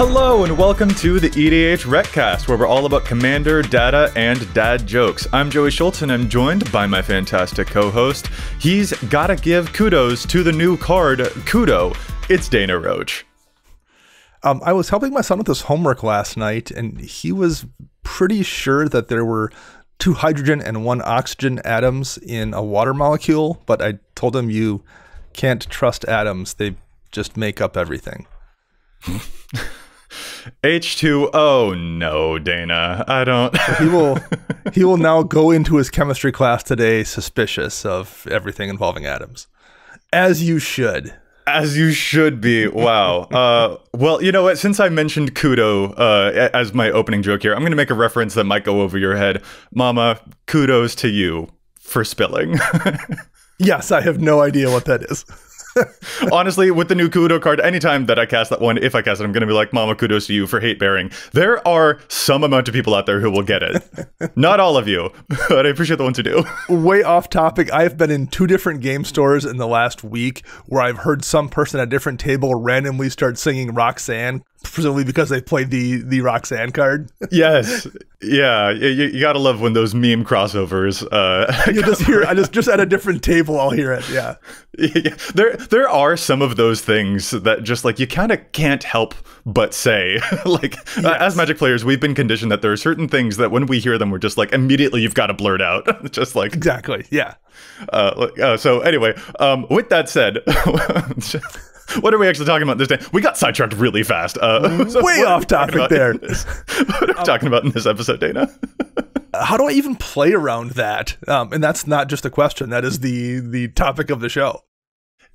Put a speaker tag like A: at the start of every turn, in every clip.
A: Hello and welcome to the EDHRECast, where we're all about commander, data, and dad jokes. I'm Joey Schultz and I'm joined by my fantastic co-host. He's gotta give kudos to the new card, Kudo. It's Dana Roach.
B: I was helping my son with his homework last night, and he was pretty sure that there were 2 hydrogen and 1 oxygen atoms in a water molecule, but I told him you can't trust atoms. They just make up everything.
A: H2O, no, Dana, I don't.
B: He will now go into his chemistry class today suspicious of everything involving atoms. As you should.
A: As you should be. Wow. Well, you know what? Since I mentioned Kudo as my opening joke here, I'm going to make a reference that might go over your head. Mama, kudos to you for spilling.
B: Yes, I have no idea what that is.
A: Honestly, with the new Kudo card, anytime that I cast that one, if I cast it, I'm going to be like, Mama, kudos to you for hate bearing. There are some amount of people out there who will get it. Not all of you, but I appreciate the ones who do.
B: Way off topic, I've been in 2 different game stores in the last week where I've heard some person at a different table randomly start singing Roxanne, presumably because they played the Roxanne card.
A: Yes. Yeah. You gotta love when those meme crossovers.
B: You just hear, just at a different table, I'll hear it. Yeah.
A: Yeah. There are some of those things that just like you kind of can't help but say. Like, yes. As Magic players, we've been conditioned that there are certain things that when we hear them, we're just like, immediately you've got to blurt out. Just like.
B: Exactly. Yeah.
A: So anyway, with that said. What are we actually talking about this day? We got sidetracked really fast.
B: Way off topic there.
A: What are we talking about in this episode, Dana?
B: How do I even play around that? And that's not just a question. That is the topic of the show.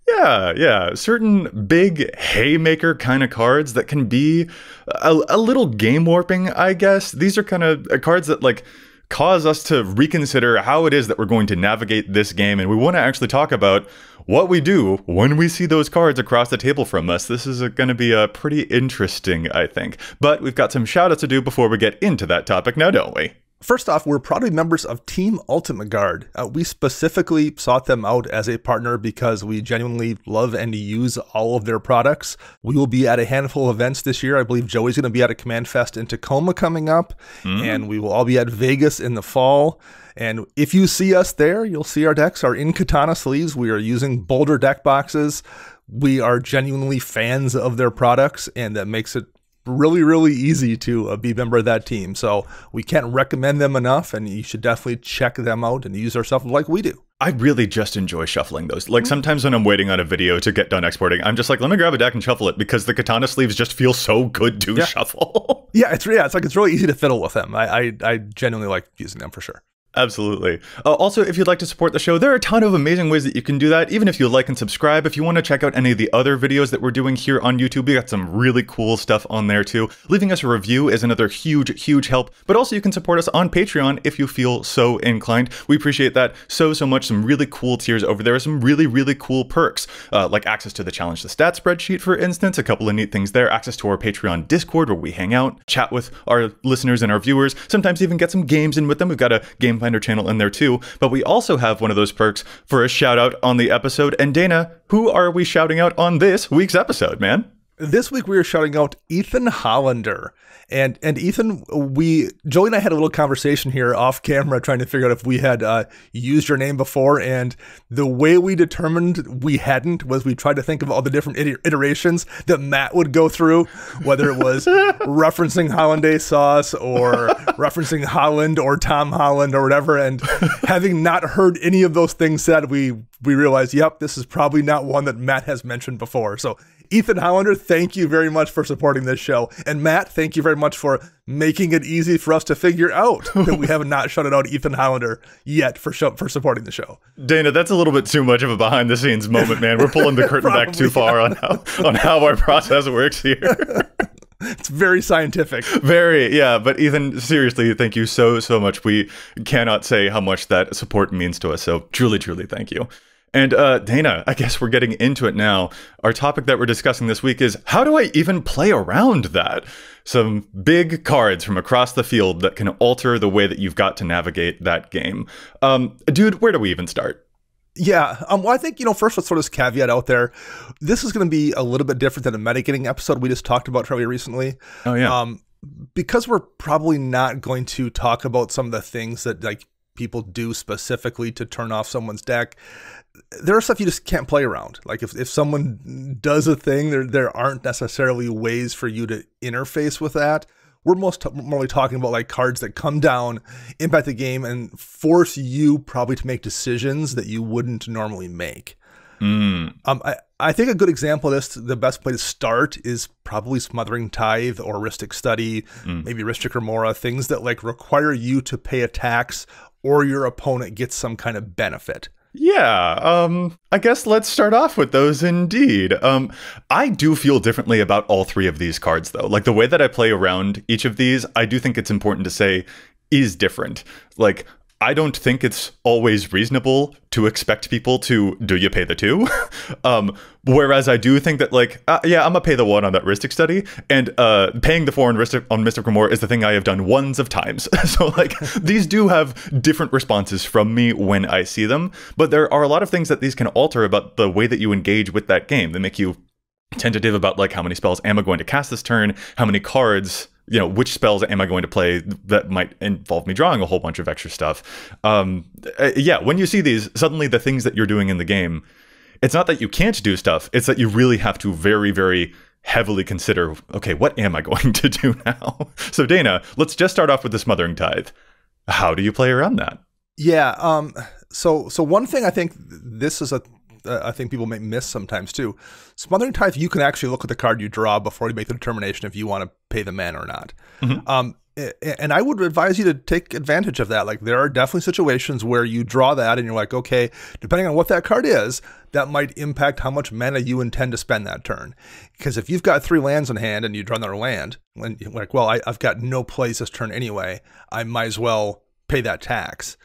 A: Yeah. Certain big haymaker kind of cards that can be a little game warping, I guess. These are kind of cards that like cause us to reconsider how it is that we're going to navigate this game. And we want to actually talk about what we do when we see those cards across the table from us. This is going to be pretty interesting, I think. But we've got some shout outs to do before we get into that topic now, don't we?
B: First off, we're proud to be members of Team Ultimate Guard. We specifically sought them out as a partner because we genuinely love and use all of their products. We will be at a handful of events this year. I believe Joey's going to be at a Command Fest in Tacoma coming up, and we will all be at Vegas in the fall. And if you see us there, you'll see our decks are in katana sleeves. We are using Boulder deck boxes. We are genuinely fans of their products, and that makes it really easy to be a member of that team. So we can't recommend them enough, and you should definitely check them out and use our stuff like we do.
A: I really just enjoy shuffling those. Like sometimes when I'm waiting on a video to get done exporting, I'm just like, let me grab a deck and shuffle it because the katana sleeves just feel so good to shuffle.
B: It's really easy to fiddle with them. I genuinely like using them for sure.
A: Absolutely. Also, if you'd like to support the show, there are a ton of amazing ways that you can do that, even if you like and subscribe. If you want to check out any of the other videos that we're doing here on YouTube, we got some really cool stuff on there too. Leaving us a review is another huge help, but also you can support us on Patreon if you feel so inclined. We appreciate that so much. Some really cool tiers over there, some really cool perks, like access to the Challenge the Stat spreadsheet, for instance, a couple of neat things there, access to our Patreon Discord where we hang out, chat with our listeners and our viewers, sometimes even get some games in with them. We've got a Game Finder channel in there too, but we also have one of those perks for a shout out on the episode. And Dana, who are we shouting out on this week's episode, man?
B: This week we are shouting out Ethan Hollander. And Ethan, Joey and I had a little conversation here off camera trying to figure out if we had used your name before, and the way we determined we hadn't was we tried to think of all the different iterations that Matt would go through, whether it was referencing Hollandaise sauce or referencing Holland or Tom Holland or whatever, and having not heard any of those things said, we realized, yep, this is probably not one that Matt has mentioned before. So Ethan Hollander, thank you very much for supporting this show. And Matt, thank you very much for making it easy for us to figure out that we have not shouted out Ethan Hollander yet for supporting the show.
A: Dana, that's a little bit too much of a behind the scenes moment, man. We're pulling the curtain back too far on how our process works here.
B: It's very scientific.
A: Very, yeah. But Ethan, seriously, thank you so much. We cannot say how much that support means to us. So truly thank you. And Dana, I guess we're getting into it now. Our topic that we're discussing this week is, how do I even play around that? Some big cards from across the field that can alter the way that you've got to navigate that game. Dude, where do we even start?
B: Yeah. Well, I think, first let's throw this caveat out there. This is going to be a little bit different than the metagaming episode we just talked about fairly recently.
A: Oh, yeah.
B: Because we're probably not going to talk about some of the things that like people do specifically to turn off someone's deck. There are stuff you just can't play around. Like if someone does a thing, there aren't necessarily ways for you to interface with that. We're mostly talking about like cards that come down, impact the game, and force you probably to make decisions that you wouldn't normally make. I think a good example of this, the best place to start is probably Smothering Tithe or Rhystic Study, maybe Rhystic Remora, things that like require you to pay a tax or your opponent gets some kind of benefit.
A: Yeah, I guess let's start off with those indeed. I do feel differently about all three of these cards, though. Like, the way that I play around each of these, I do think it's important to say is different. Like, I don't think it's always reasonable to expect people to, do you pay the 2? Whereas I do think that, like, yeah, I'm gonna pay the 1 on that Rhystic Study, and paying the 4 on Mystic Remora is the thing I have done ones of times. So, like, these do have different responses from me when I see them, but there are a lot of things that these can alter about the way that you engage with that game. They make you tentative about, like, how many spells am I going to cast this turn, how many cards, which spells am I going to play that might involve me drawing a whole bunch of extra stuff. Yeah, when you see these, suddenly the things that you're doing in the game, it's not that you can't do stuff, it's that you really have to very, very heavily consider, okay, what am I going to do now? So Dana, let's just start off with the Smothering Tithe. How do you play around that?
B: Yeah, so one thing I think this is I think people may miss sometimes too. Smothering Tithe, you can actually look at the card you draw before you make the determination if you want to pay the mana or not. And I would advise you to take advantage of that. Like, there are definitely situations where you draw that and you're like, okay, depending on what that card is, that might impact how much mana you intend to spend that turn. Because if you've got 3 lands in hand and you draw another land, and you're like, well, I've got no plays this turn anyway, I might as well pay that tax.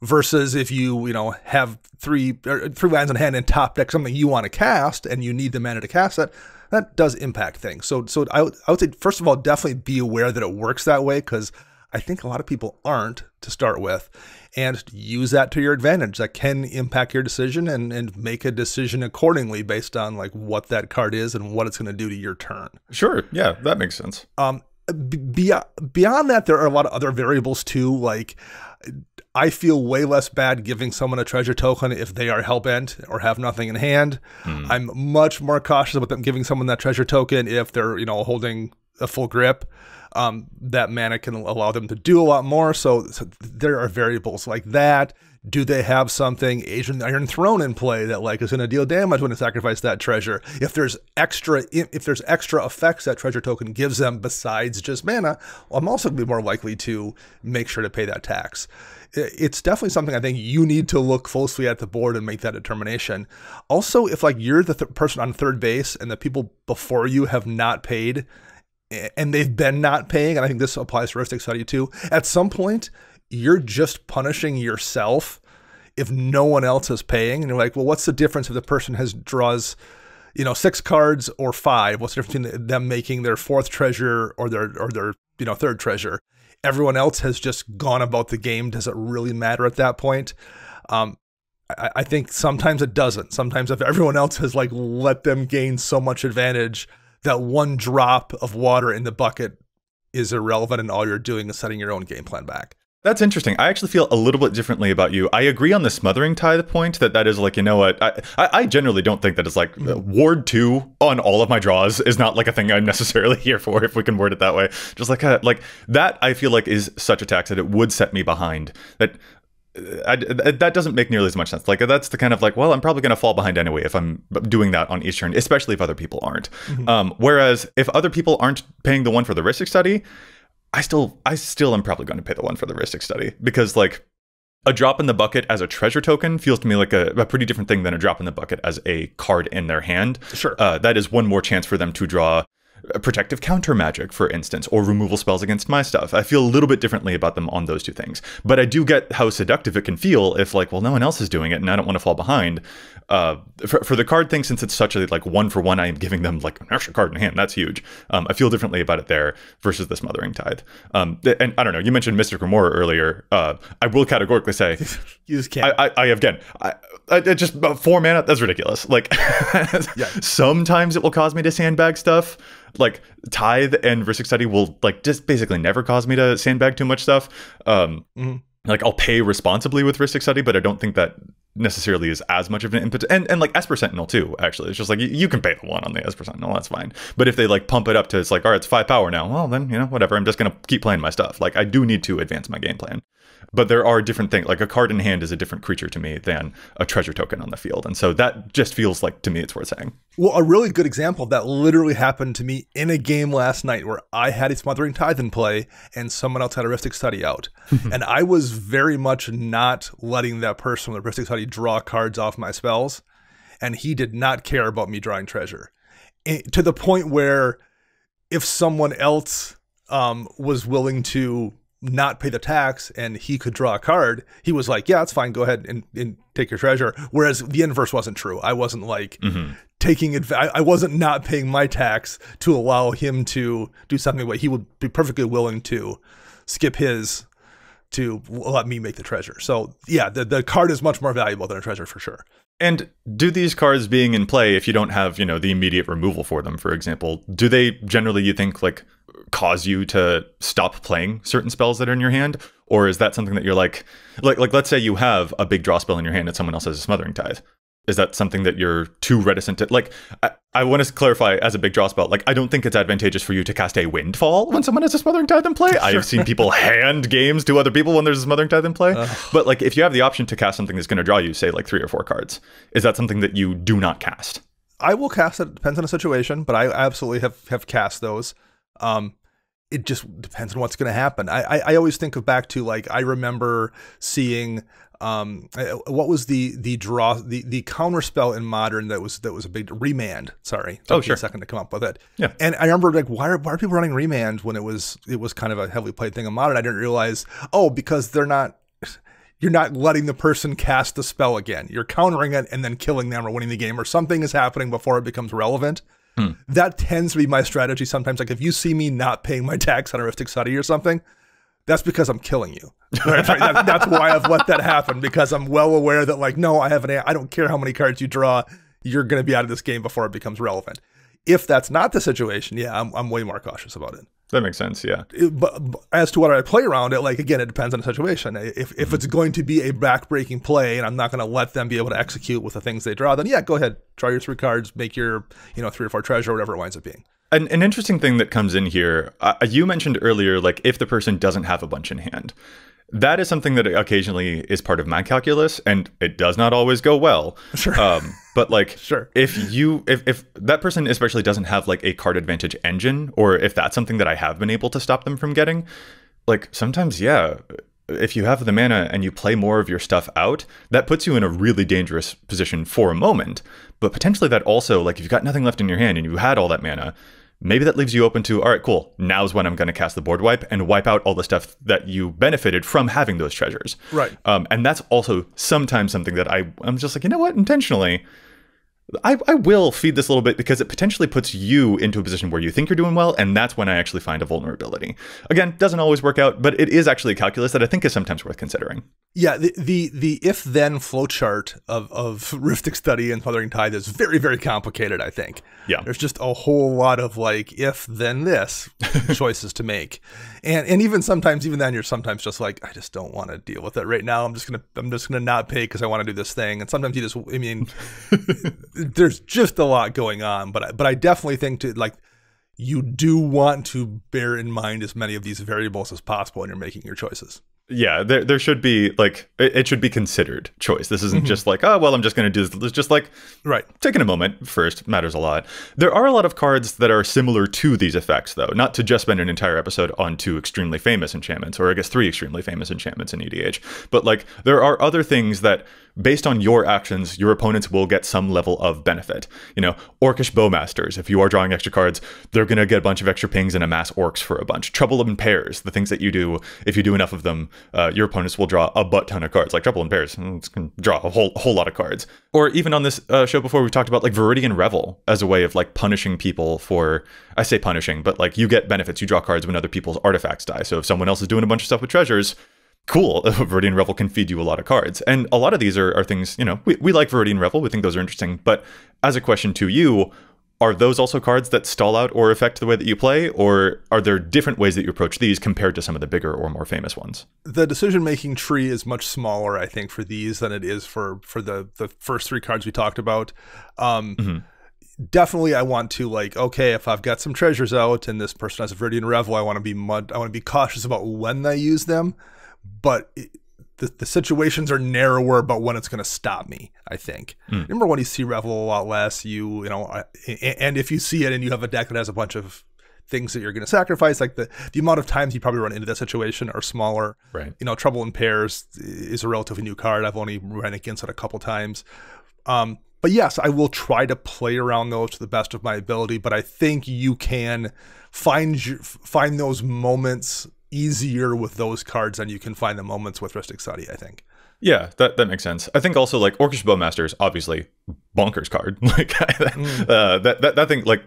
B: Versus if you have 3 lands in hand and top deck something you want to cast and you need the mana to cast that does impact things. So I would say, first of all, definitely be aware that it works that way, because I think a lot of people aren't to start with, and use that to your advantage. That can impact your decision and make a decision accordingly based on like what that card is and what it's going to do to your turn.
A: Sure. Yeah, that makes sense.
B: Beyond that, there are a lot of other variables too. Like, I feel way less bad giving someone a treasure token if they are hellbent or have nothing in hand. I'm much more cautious about them giving someone that treasure token if they're, holding a full grip. That mana can allow them to do a lot more. So there are variables like that. Do they have something Asian Iron Throne in play that like is going to deal damage when they sacrifice that treasure? If there's extra effects that treasure token gives them besides just mana, well, I'm also going to be more likely to make sure to pay that tax. It's definitely something I think you need to look closely at the board and make that determination. Also, if like you're the person on third base and the people before you have not paid and they've been not paying, and I think this applies to Rhystic Study too, at some point, you're just punishing yourself if no one else is paying. And you're like, well, what's the difference if the person draws 6 cards or 5? What's the difference between them making their 4th treasure or their 3rd treasure? Everyone else has just gone about the game. Does it really matter at that point? I think sometimes it doesn't. Sometimes if everyone else has like let them gain so much advantage, that one drop of water in the bucket is irrelevant, and all you're doing is setting your own game plan back.
A: That's interesting. I actually feel a little bit differently about you. I agree on the Smothering Tithe point that is like, what? I generally don't think that it's like ward 2 on all of my draws is not like a thing I'm necessarily here for, if we can word it that way. Just like that, I feel like is such a tax that it would set me behind. That doesn't make nearly as much sense. Like, that's the kind of like, well, I'm probably going to fall behind anyway if I'm doing that on each turn, especially if other people aren't. Whereas if other people aren't paying the 1 for the Rhystic Study, I still am probably going to pay the 1 for the Rhystic Study, because like a drop in the bucket as a treasure token feels to me like a pretty different thing than a drop in the bucket as a card in their hand.
B: Sure.
A: That is one more chance for them to draw protective counter magic, for instance, or removal spells against my stuff. I feel a little bit differently about them on those two things. But I do get how seductive it can feel if, like, well, no one else is doing it and I don't want to fall behind. For the card thing, since it's such a, like, 1-for-1, I am giving them, like, an extra card in hand. That's huge. I feel differently about it there versus the Smothering Tithe. And I don't know, you mentioned Mystic Remora earlier. I will categorically say,
B: you just can't.
A: I just 4 mana, that's ridiculous. Like, yeah. Sometimes it will cause me to sandbag stuff. Like, Tithe and Rhystic Study will, like, just basically never cause me to sandbag too much stuff. Like, I'll pay responsibly with Rhystic Study, but I don't think that necessarily is as much of an input. And like Esper Sentinel too, actually. It's just like, you can pay the 1 on the Esper Sentinel, that's fine. But if they, like, pump it up to, it's like, all right, it's 5 power now, well, then, you know, whatever, I'm just going to keep playing my stuff. Like, I do need to advance my game plan. But there are different things. Like, a card in hand is a different creature to me than a treasure token on the field. And so that just feels like, to me, it's worth saying.
B: Well, a really good example of that literally happened to me in a game last night where I had a Smothering Tithe in play and someone else had a Rhystic Study out. And I was very much not letting that person with Rhystic Study draw cards off my spells. And he did not care about me drawing treasure. To the point where if someone else was willing to not pay the tax and he could draw a card, he was like, yeah, it's fine, go ahead and take your treasure. Whereas the inverse wasn't true. I wasn't like taking I wasn't not paying my tax to allow him to do something where he would be perfectly willing to skip his to let me make the treasure. So yeah, the card is much more valuable than a treasure for sure.
A: And do these cards being in play, if you don't have, you know, the immediate removal for them, for example, do they generally, you think, like, cause you to stop playing certain spells that are in your hand? Or is that something that you're like let's say you have a big draw spell in your hand and someone else has a Smothering Tithe. Is that something that you're too reticent to, like, I want to clarify, as a big draw spell, like, I don't think it's advantageous for you to cast a Windfall when someone has a Smothering Tithe in play. Sure. I have seen people hand games to other people when there's a Smothering Tithe in play. But, like, if you have the option to cast something that's going to draw you, say, like, 3 or 4 cards, is that something that you do not cast?
B: I will cast it. Depends on the situation, but I absolutely have cast those. It just depends on what's going to happen. I always think of back to, like, I remember seeing what was the counter spell in Modern that was a big Remand. Sorry, took me a second to come up with it.
A: Yeah,
B: and I remember, like, why are people running Remand when it was kind of a heavily played thing in Modern? I didn't realize, because you're not letting the person cast the spell again. You're countering it and then killing them or winning the game, or something is happening before it becomes relevant. That tends to be my strategy sometimes. Like, if you see me not paying my tax on a Rhystic Study or something, that's because I'm killing you. Right? That's why I've let that happen, because I'm well aware that, like, no, I don't care how many cards you draw, you're going to be out of this game before it becomes relevant. If that's not the situation, yeah, I'm way more cautious about it.
A: That makes sense, yeah.
B: But as to what I play around it, like, again, it depends on the situation. If it's going to be a back-breaking play and I'm not going to let them be able to execute with the things they draw, then yeah, go ahead, draw your 3 cards, make your 3 or 4 treasure, or whatever it winds up being.
A: An interesting thing that comes in here, you mentioned earlier, like, if the person doesn't have a bunch in hand. That is something that occasionally is part of my calculus, and it does not always go well.
B: Sure.
A: But, like,
B: sure.
A: if that person especially doesn't have, like, a card advantage engine, or if that's something that I have been able to stop them from getting, like, sometimes, yeah, if you have the mana and you play more of your stuff out, that puts you in a really dangerous position for a moment. But potentially that also, like, if you've got nothing left in your hand and you had all that mana, maybe that leaves you open to, all right, cool, now's when I'm going to cast the board wipe and wipe out all the stuff that you benefited from having those treasures.
B: Right.
A: And that's also sometimes something that I'm just like, you know what, intentionally, I will feed this a little bit, because it potentially puts you into a position where you think you're doing well, and that's when I actually find a vulnerability. Again, doesn't always work out, but it is actually a calculus that I think is sometimes worth considering.
B: Yeah, the if-then flowchart of Rhystic Study and Smothering Tithe is very, very complicated, I think.
A: Yeah.
B: There's just a whole lot of, like, if, then this choices to make. And even then you're sometimes just like, I just don't want to deal with it right now. I'm just gonna not pay because I want to do this thing. And sometimes there's just a lot going on. But I definitely think you do want to bear in mind as many of these variables as possible when you're making your choices.
A: Yeah, there should be, like, it should be considered choice. This isn't just like, oh, well, I'm just going to do this. It's just like,
B: right,
A: taking a moment first matters a lot. There are a lot of cards that are similar to these effects, though. Not to just spend an entire episode on 2 extremely famous enchantments, or I guess 3 extremely famous enchantments in EDH. But, like, there are other things that based on your actions, your opponents will get some level of benefit. Orcish Bowmasters, if you are drawing extra cards, they're going to get a bunch of extra pings and amass orcs for a bunch. Trouble in Pairs, the things that you do, if you do enough of them, your opponents will draw a butt ton of cards. Like Trouble in Pairs, it's going to draw a whole lot of cards. Or even on this show before, we talked about like Viridian Revel as a way of like punishing people for, I say punishing, but like you get benefits, you draw cards when other people's artifacts die. So if someone else is doing a bunch of stuff with treasures, cool, Viridian Revel can feed you a lot of cards. And a lot of these are things, we like Viridian Revel, we think those are interesting. But as a question to you, are those also cards that stall out or affect the way that you play? Or are there different ways that you approach these compared to some of the bigger or more famous ones?
B: The decision-making tree is much smaller, I think, for these than it is for the first three cards we talked about. Definitely, I want to like, okay, if I've got some treasures out and this person has a Viridian Revel, I want to be cautious about when I use them. But the situations are narrower about when it's going to stop me, I think. Remember when you see Revel a lot less, and if you see it and you have a deck that has a bunch of things that you're going to sacrifice, like the amount of times you probably run into that situation are smaller.
A: Right.
B: Trouble in Pairs is a relatively new card. I've only run against it a couple times. But yes, I will try to play around those to the best of my ability, but I think you can find those moments easier with those cards than you can find the moments with Rhystic Study, I think.
A: Yeah, that makes sense. I think also like Orcish Bowmasters, obviously bonkers card. Like that thing, like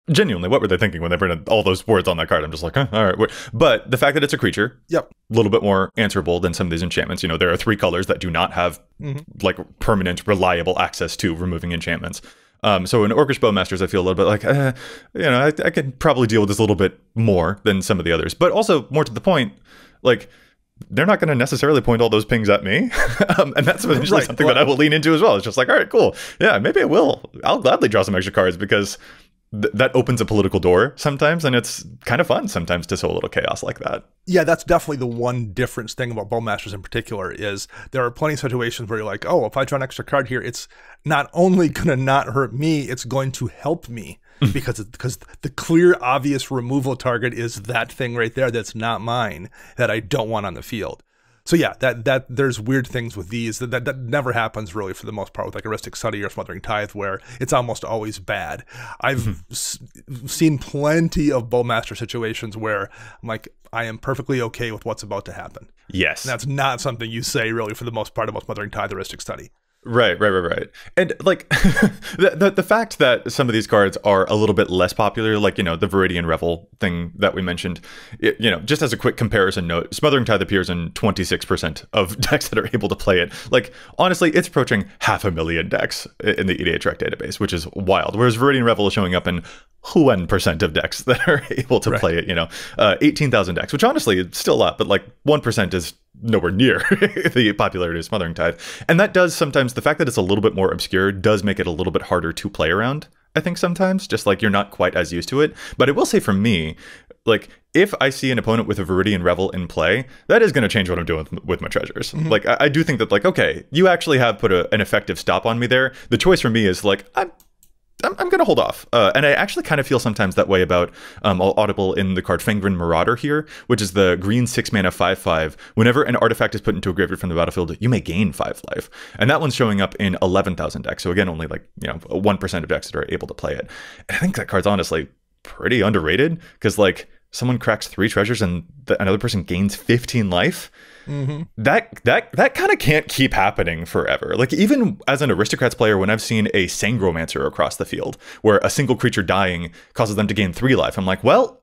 A: genuinely, what were they thinking when they printed all those words on that card? I'm just like, all right. But the fact that it's a creature,
B: yep,
A: a little bit more answerable than some of these enchantments. There are 3 colors that do not have like permanent, reliable access to removing enchantments. So in Orcish Bowmasters, I feel a little bit like, I could probably deal with this a little bit more than some of the others. But also, more to the point, like, they're not going to necessarily point all those pings at me. And that's eventually something that I will lean into as well. It's just like, all right, cool. Yeah, maybe I will. I'll gladly draw some extra cards because that opens a political door sometimes, and it's kind of fun sometimes to sow a little chaos like that.
B: Yeah, that's definitely the one difference thing about Bowmasters in particular is there are plenty of situations where you're like, oh, if I draw an extra card here, it's not only going to not hurt me, it's going to help me because the clear, obvious removal target is that thing right there that's not mine that I don't want on the field. So yeah, that there's weird things with these that never happens really for the most part with like a Rhystic Study or Smothering Tithe, where it's almost always bad. I've seen plenty of Bowmaster situations where I'm like, I am perfectly okay with what's about to happen.
A: Yes.
B: And that's not something you say really for the most part about Smothering Tithe or Rhystic Study.
A: Right. And like the fact that some of these cards are a little bit less popular, like, the Viridian Revel thing that we mentioned, just as a quick comparison note, Smothering Tithe appears in 26% of decks that are able to play it. Like, honestly, it's approaching 500,000 decks in the EDHREC database, which is wild. Whereas Viridian Revel is showing up in 1% of decks that are able to play it, 18,000 decks, which honestly is still a lot, but like 1% is nowhere near the popularity of Smothering Tithe. And that does sometimes, the fact that it's a little bit more obscure does make it a little bit harder to play around, I think sometimes, just like you're not quite as used to it. But I will say for me, like, if I see an opponent with a Viridian Revel in play, that is going to change what I'm doing with my treasures. Like, I do think that, like, okay, you actually have put an effective stop on me there. The choice for me is like, I'm going to hold off. And I actually kind of feel sometimes that way about Audible in the card Fangren Marauder here, which is the green 6-mana 5/5. Whenever an artifact is put into a graveyard from the battlefield, you may gain 5 life. And that one's showing up in 11,000 decks. So again, only like, 1% of decks that are able to play it. And I think that card's honestly pretty underrated because, like, someone cracks 3 treasures and another person gains 15 life. That kind of can't keep happening forever. Like, even as an Aristocrats player, when I've seen a Sangromancer across the field where a single creature dying causes them to gain 3 life, I'm like, well,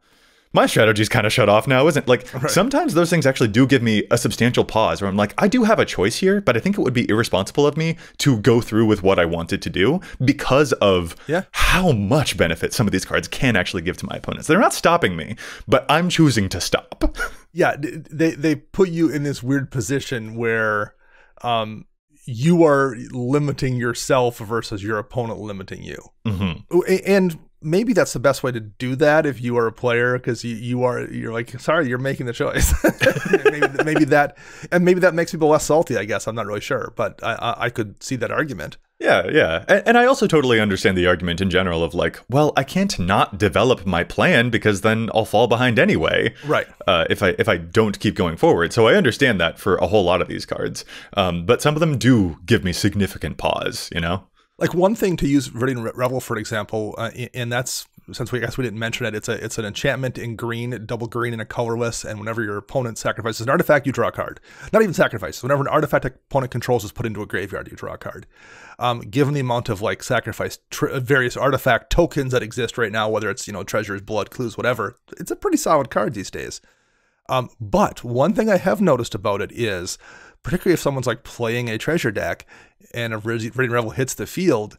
A: my strategy's kind of shut off now, isn't it? Like, sometimes those things actually do give me a substantial pause where I'm like, I do have a choice here, but I think it would be irresponsible of me to go through with what I wanted to do because of how much benefit some of these cards can actually give to my opponents. They're not stopping me, but I'm choosing to stop.
B: Yeah, they put you in this weird position where you are limiting yourself versus your opponent limiting you. And maybe that's the best way to do that if you are a player, because you're like, sorry, you're making the choice. maybe that makes people less salty, I guess. I'm not really sure, but I could see that argument.
A: Yeah. And I also totally understand the argument in general of like, well, I can't not develop my plan because then I'll fall behind anyway.
B: Right.
A: If I don't keep going forward. So I understand that for a whole lot of these cards. But some of them do give me significant pause, you know?
B: Like one thing to use Viridian Revel, for example, and that's, since I guess we didn't mention it, it's an enchantment in green, double green, and a colorless, and whenever your opponent sacrifices an artifact, you draw a card. Not even sacrifice. Whenever an artifact opponent controls is put into a graveyard, you draw a card. Given the amount of like sacrifice various artifact tokens that exist right now, whether it's, you know, treasures, blood, clues, whatever, it's a pretty solid card these days. But one thing I have noticed about it is, particularly if someone's like playing a treasure deck and a Viridian Revel hits the field,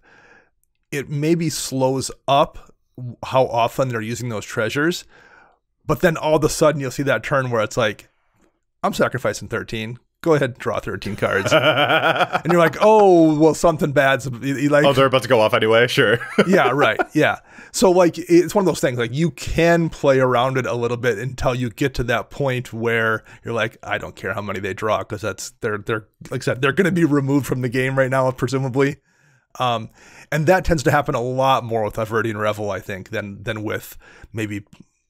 B: it maybe slows up how often they're using those treasures. But then all of a sudden you'll see that turn where it's like, I'm sacrificing 13. Go ahead and draw 13 cards. And you're like, oh, well, something bad's like,
A: oh, they're about to go off anyway. Sure.
B: Yeah, right. Yeah. So like, it's one of those things, like you can play around it a little bit until you get to that point where you're like, I don't care how many they draw, because they're like I said, they're going to be removed from the game right now, presumably. And that tends to happen a lot more with Viridian Revel, I think, than with maybe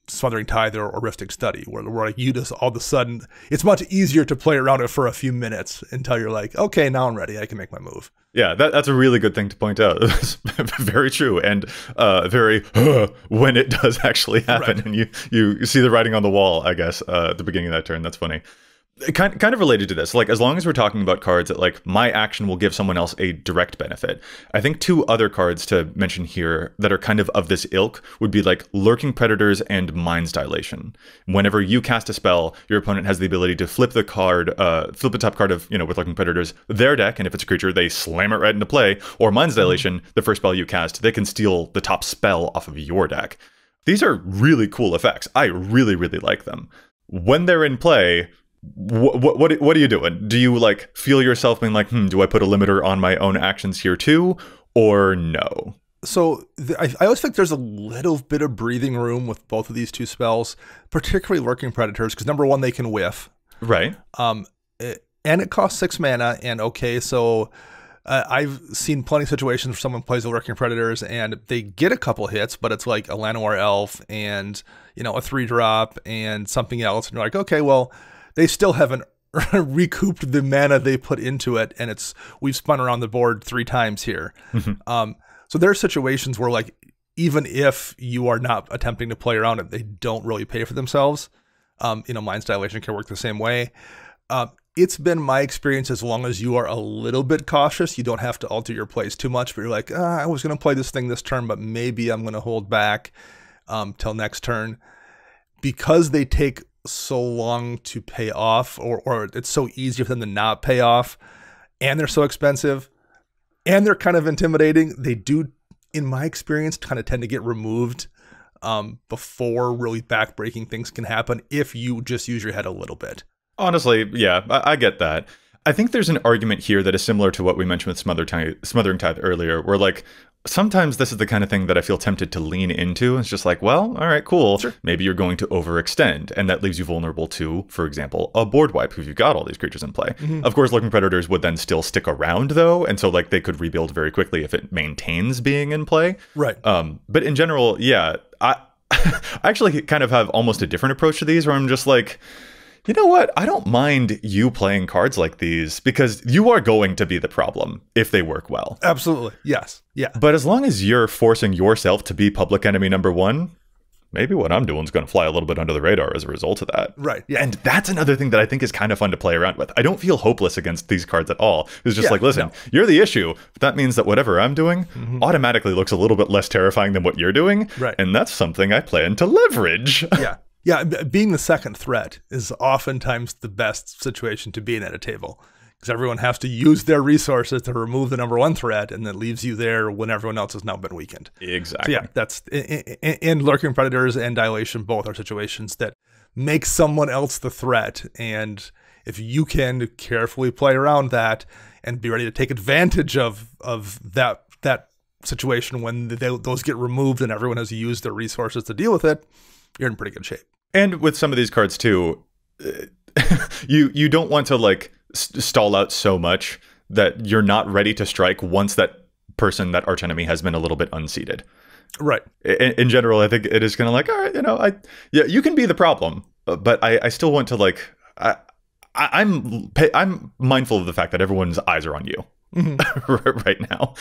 B: Smothering Tithe or Rifting Study, where like you just all of a sudden, it's much easier to play around it for a few minutes until you're like, okay, now I'm ready, I can make my move.
A: Yeah, that's a really good thing to point out. Very true, and very when it does actually happen, right. And you see the writing on the wall, I guess, at the beginning of that turn. That's funny. Kind of related to this, like as long as we're talking about cards that like my action will give someone else a direct benefit, I think two other cards to mention here that are kind of this ilk would be like Lurking Predators and Mind's Dilation. Whenever you cast a spell, your opponent has the ability to flip the top card of, you know, with Lurking Predators, their deck, and if it's a creature, they slam it right into play. Or Mind's Dilation, the first spell you cast, they can steal the top spell off of your deck. These are really cool effects. I really, really like them. When they're in play, what are you doing? Do you like feel yourself being like, do I put a limiter on my own actions here too, or no?
B: So I always think there's a little bit of breathing room with both of these two spells, particularly Lurking Predators, because number one, they can whiff,
A: right?
B: And it costs 6 mana. And okay, so I've seen plenty of situations where someone plays the Lurking Predators and they get a couple hits, but it's like a Llanowar Elf and, you know, a 3-drop and something else, and you're like, okay, well, they still haven't recouped the mana they put into it, and we've spun around the board 3 times here. Mm-hmm. So there are situations where, like, even if you are not attempting to play around it, they don't really pay for themselves. You know, Mind's Dilation can work the same way. It's been my experience, as long as you are a little bit cautious, you don't have to alter your plays too much, but you're like, I was going to play this thing this turn, but maybe I'm going to hold back till next turn. Because they take so long to pay off, or it's so easy for them to not pay off, and they're so expensive, and they're kind of intimidating, they do, in my experience, kind of tend to get removed before really backbreaking things can happen if you just use your head a little bit.
A: Honestly, yeah, I get that. I think there's an argument here that is similar to what we mentioned with Smothering Tithe earlier, where like sometimes this is the kind of thing that I feel tempted to lean into. It's just like, well, all right, cool. Sure. Maybe you're going to overextend, and that leaves you vulnerable to, for example, a board wipe if you've got all these creatures in play. Mm-hmm. Of course, Lurking Predators would then still stick around, though, and so like they could rebuild very quickly if it maintains being in play.
B: Right.
A: But in general, yeah, I actually kind of have almost a different approach to these, where I'm just like, you know what? I don't mind you playing cards like these, because you are going to be the problem if they work well.
B: Absolutely. Yes. Yeah.
A: But as long as you're forcing yourself to be public enemy number one, maybe what I'm doing is going to fly a little bit under the radar as a result of that.
B: Right. Yeah.
A: And that's another thing that I think is kind of fun to play around with. I don't feel hopeless against these cards at all. It's just like, listen, you're the issue. But that means that whatever I'm doing automatically looks a little bit less terrifying than what you're doing.
B: Right.
A: And that's something I plan to leverage.
B: Yeah. Yeah, being the second threat is oftentimes the best situation to be in at a table, because everyone has to use their resources to remove the number one threat, and that leaves you there when everyone else has now been weakened.
A: Exactly.
B: So yeah, that's and Lurking Predators and Dilation both are situations that make someone else the threat, and if you can carefully play around that and be ready to take advantage of that situation when those get removed and everyone has used their resources to deal with it, you're in pretty good shape.
A: And with some of these cards too, you don't want to like stall out so much that you're not ready to strike once that person, that archenemy, has been a little bit unseated.
B: Right.
A: In general, I think it is kind of like, all right, yeah, you can be the problem, but I still want to like, I'm mindful of the fact that everyone's eyes are on you. Right now,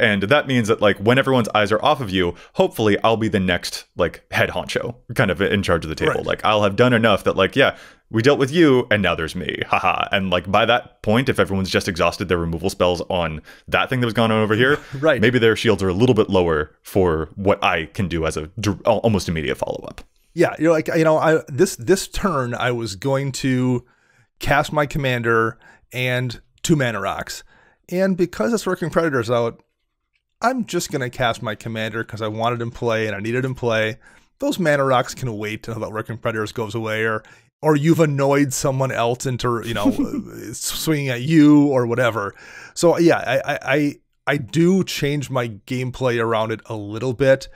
A: and that means that like when everyone's eyes are off of you, hopefully I'll be the next like head honcho, kind of in charge of the table.
B: Right.
A: Like I'll have done enough that like, yeah, we dealt with you and now there's me, haha. And like by that point, if everyone's just exhausted their removal spells on that thing that was going on over here,
B: right,
A: maybe their shields are a little bit lower for what I can do as a almost immediate follow-up.
B: Yeah, you're like, this turn I was going to cast my commander and 2 mana rocks. And because this Working Predator's out, I'm just going to cast my commander because I wanted him play and I needed him play. Those mana rocks can wait until that Working Predators goes away, or you've annoyed someone else into, swinging at you or whatever. So yeah, I do change my gameplay around it a little bit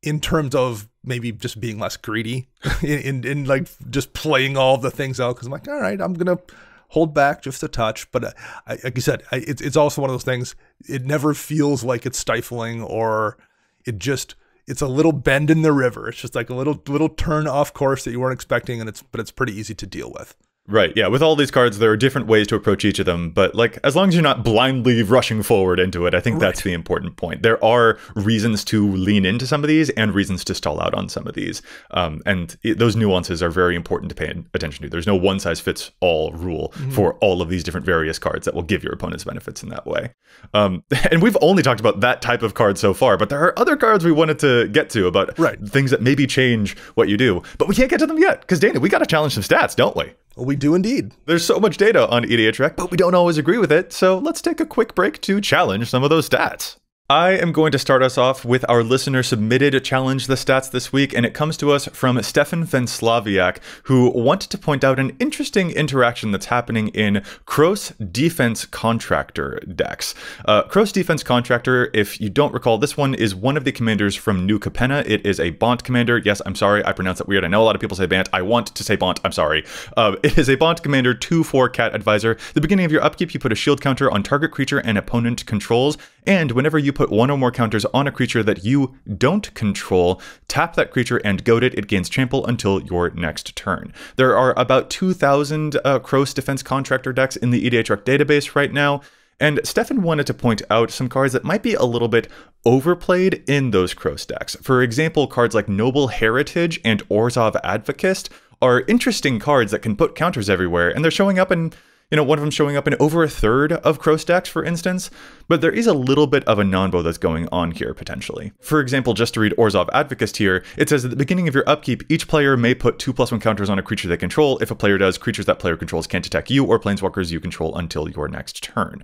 B: in terms of maybe just being less greedy in like just playing all the things out. Because I'm like, all right, I'm going to hold back just a touch, but like you said, it's also one of those things. It never feels like it's stifling, or it's a little bend in the river. It's just like a little turn off course that you weren't expecting, but it's pretty easy to deal with.
A: Right, yeah, with all these cards, there are different ways to approach each of them, but like as long as you're not blindly rushing forward into it, I think that's the important point. There are reasons to lean into some of these and reasons to stall out on some of these, and those nuances are very important to pay attention to. There's no one-size-fits-all rule for all of these different various cards that will give your opponents benefits in that way. And we've only talked about that type of card so far, but there are other cards we wanted to get to about things that maybe change what you do, but we can't get to them yet, because Dana, we got to challenge some stats, don't we?
B: Well, we do indeed.
A: There's so much data on EDHREC, but we don't always agree with it, so let's take a quick break to challenge some of those stats. I am going to start us off with our listener-submitted Challenge the Stats this week, and it comes to us from Stefan Venslaviak, who wanted to point out an interesting interaction that's happening in Kroos Defense Contractor decks. Kroos Defense Contractor, if you don't recall, this one is one of the commanders from New Capenna. It is a Bont commander. Yes, I'm sorry, I pronounce that weird. I know a lot of people say Bant. I want to say Bont. I'm sorry. It is a Bont commander, 2/4 Cat Advisor. The beginning of your upkeep, you put a shield counter on target creature and opponent controls, and whenever you put one or more counters on a creature that you don't control, tap that creature and goad it. It gains trample until your next turn. There are about 2,000 Kroos Defense Contractor decks in the EDHREC database right now, and Stefan wanted to point out some cards that might be a little bit overplayed in those Kroos decks. For example, cards like Noble Heritage and Orzhov Advocist are interesting cards that can put counters everywhere, and they're showing up in one of them showing up in over a third of Kroos decks, for instance, but there is a little bit of a non-bow that's going on here, potentially. For example, just to read Orzhov Advocist here, it says at the beginning of your upkeep, each player may put 2/1 counters on a creature they control. If a player does, creatures that player controls can't attack you or planeswalkers you control until your next turn.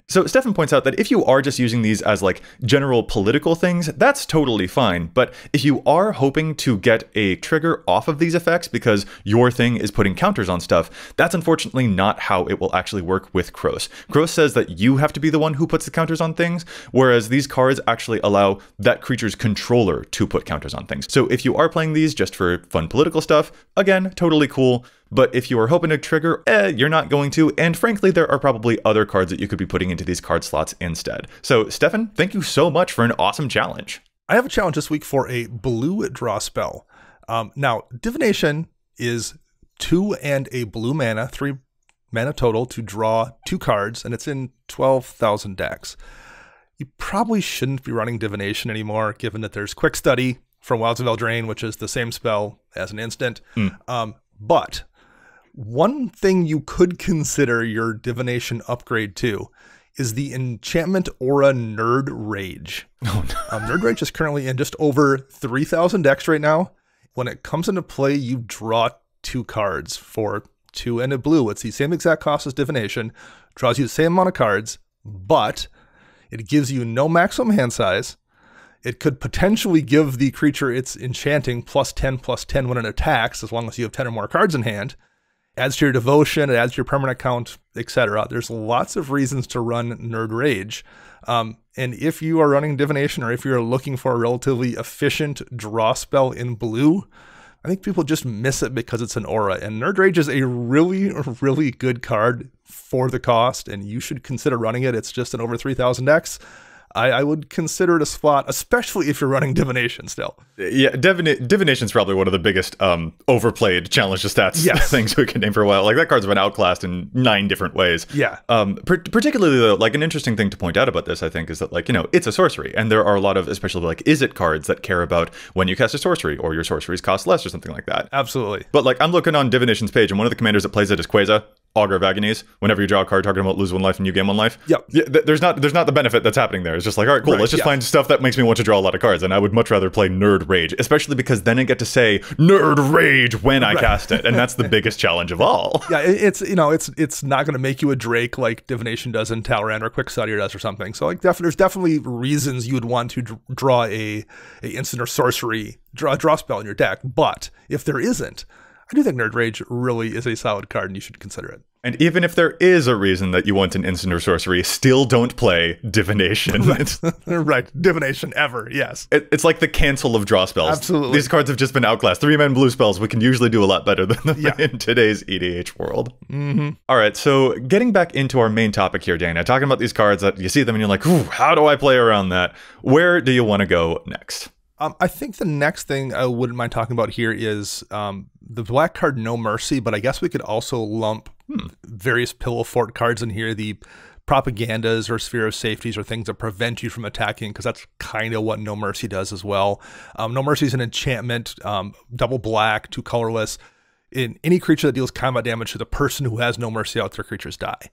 A: So Stefan points out that if you are just using these as like general political things, that's totally fine. But if you are hoping to get a trigger off of these effects because your thing is putting counters on stuff, that's unfortunately not how it will actually work with Kroos. Kroos says that you have to be the one who puts the counters on things, whereas these cards actually allow that creature's controller to put counters on things. So if you are playing these just for fun political stuff, again, totally cool. But if you are hoping to trigger, you're not going to. And frankly, there are probably other cards that you could be putting into these card slots instead. So Stefan, thank you so much for an awesome challenge.
B: I have a challenge this week for a blue draw spell. Now, Divination is 2 and a blue mana, 3 mana total to draw 2 cards, and it's in 12,000 decks. You probably shouldn't be running Divination anymore, given that there's Quick Study from Wilds of Eldraine, which is the same spell as an instant. But one thing you could consider your Divination upgrade to is the enchantment aura Nerd Rage.
A: Oh, no.
B: Nerd Rage is currently in just over 3,000 decks right now. When it comes into play, you draw 2 cards for 2 and a blue. It's the same exact cost as Divination, draws you the same amount of cards, but it gives you no maximum hand size. It could potentially give the creature its enchanting +10/+10 when it attacks, as long as you have 10 or more cards in hand. Adds to your devotion, it adds to your permanent count, etc. There's lots of reasons to run Nerd Rage. And if you are running Divination, or if you're looking for a relatively efficient draw spell in blue, I think people just miss it because it's an aura. And Nerd Rage is a really, really good card for the cost, and you should consider running it. It's just an over 3,000 X. I would consider it a spot, especially if you're running Divination still.
A: Yeah, Divination's probably one of the biggest overplayed challenge to stats things we can name for a while. Like, that card's been outclassed in 9 different ways.
B: Yeah.
A: Particularly, though, like, an interesting thing to point out about this, I think, is that, like, you know, it's a sorcery, and there are a lot of, especially, like, is-it cards that care about when you cast a sorcery, or your sorceries cost less, or something like that.
B: Absolutely.
A: But, like, I'm looking on Divination's page, and one of the commanders that plays it is Quasar, Augur of Agonies. Whenever you draw a card talking about lose 1 life and you gain 1 life.
B: Yep.
A: Yeah, there's not the benefit that's happening there. It's just like, all right, cool, let's just find stuff that makes me want to draw a lot of cards. And I would much rather play Nerd Rage, especially because then I get to say Nerd Rage when I cast it. And that's the biggest challenge of all.
B: Yeah, it's, you know, it's not going to make you a Drake like Divination does in Talrand or Quickstudy does or something. So, like, there's definitely reasons you would want to draw a instant or sorcery, draw spell in your deck. But if there isn't, I do think Nerd Rage really is a solid card, and you should consider it.
A: And even if there is a reason that you want an instant or sorcery, still don't play Divination.
B: Right. Divination ever, yes.
A: It's like the cancel of draw spells.
B: Absolutely.
A: These cards have just been outclassed. 3-man blue spells we can usually do a lot better than them in today's EDH world. All right, so getting back into our main topic here, Dana, talking about these cards that you see them and you're like, ooh, how do I play around that? Where do you want to go next?
B: I think the next thing I wouldn't mind talking about here is the black card No Mercy, but I guess we could also lump various Pillow Fort cards in here, the propagandas or sphere of safeties or things that prevent you from attacking, because that's kind of what No Mercy does as well. No Mercy is an enchantment, double black, 2 colorless. In any creature that deals combat damage to the person who has No Mercy out, their creatures die.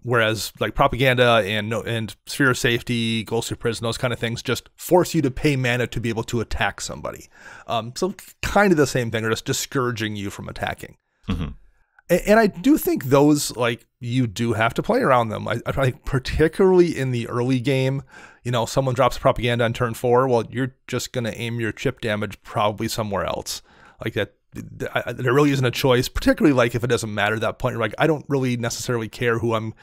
B: Whereas like Propaganda and Sphere of Safety, Ghostly Prison, those kind of things just force you to pay mana to be able to attack somebody. So kind of the same thing, or just discouraging you from attacking. And I do think those, like, you do have to play around them. I think particularly in the early game, you know, someone drops Propaganda on turn 4, well, you're just going to aim your chip damage probably somewhere else. Like that. There really isn't a choice, particularly like if it doesn't matter at that point. You're like, I don't really necessarily care who I'm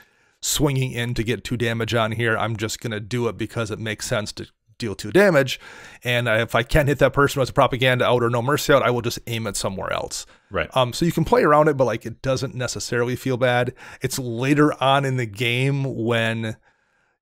B: swinging in to get 2 damage on here. I'm just going to do it because it makes sense to deal 2 damage. And if I can't hit that person with a Propaganda out or No Mercy out, I will just aim it somewhere else.
A: Right.
B: So you can play around it, but like it doesn't necessarily feel bad. It's later on in the game when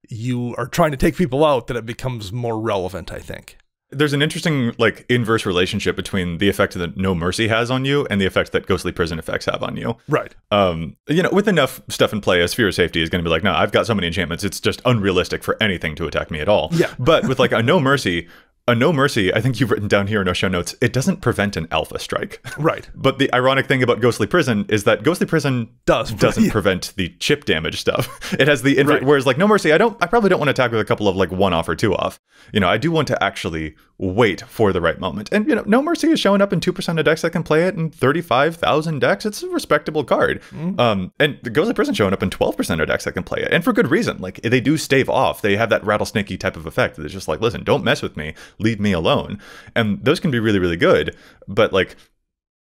B: you are trying to take people out that it becomes more relevant, I think.
A: There's an interesting, like, inverse relationship between the effect that No Mercy has on you and the effect that Ghostly Prison effects have on you.
B: Right.
A: You know, with enough stuff in play, a Sphere of Safety is going to be like, no, I've got so many enchantments, it's just unrealistic for anything to attack me at all.
B: Yeah.
A: But with, like, a No Mercy, I think you've written down here in our show notes, it doesn't prevent an Alpha Strike.
B: Right.
A: But the ironic thing about Ghostly Prison is that Ghostly Prison doesn't prevent the chip damage stuff. It has the whereas like No Mercy, I probably don't want to attack with a couple of like 1-off or 2-off. You know, I do want to actually wait for the right moment. And you know, No Mercy is showing up in 2% of decks that can play it in 35,000 decks. It's a respectable card. And the Ghostly Prison showing up in 12% of decks that can play it. And for good reason. Like, they do stave off. They have that rattlesnakey type of effect. It's just like, listen, don't mess with me. Leave me alone. And those can be really, really good. But like,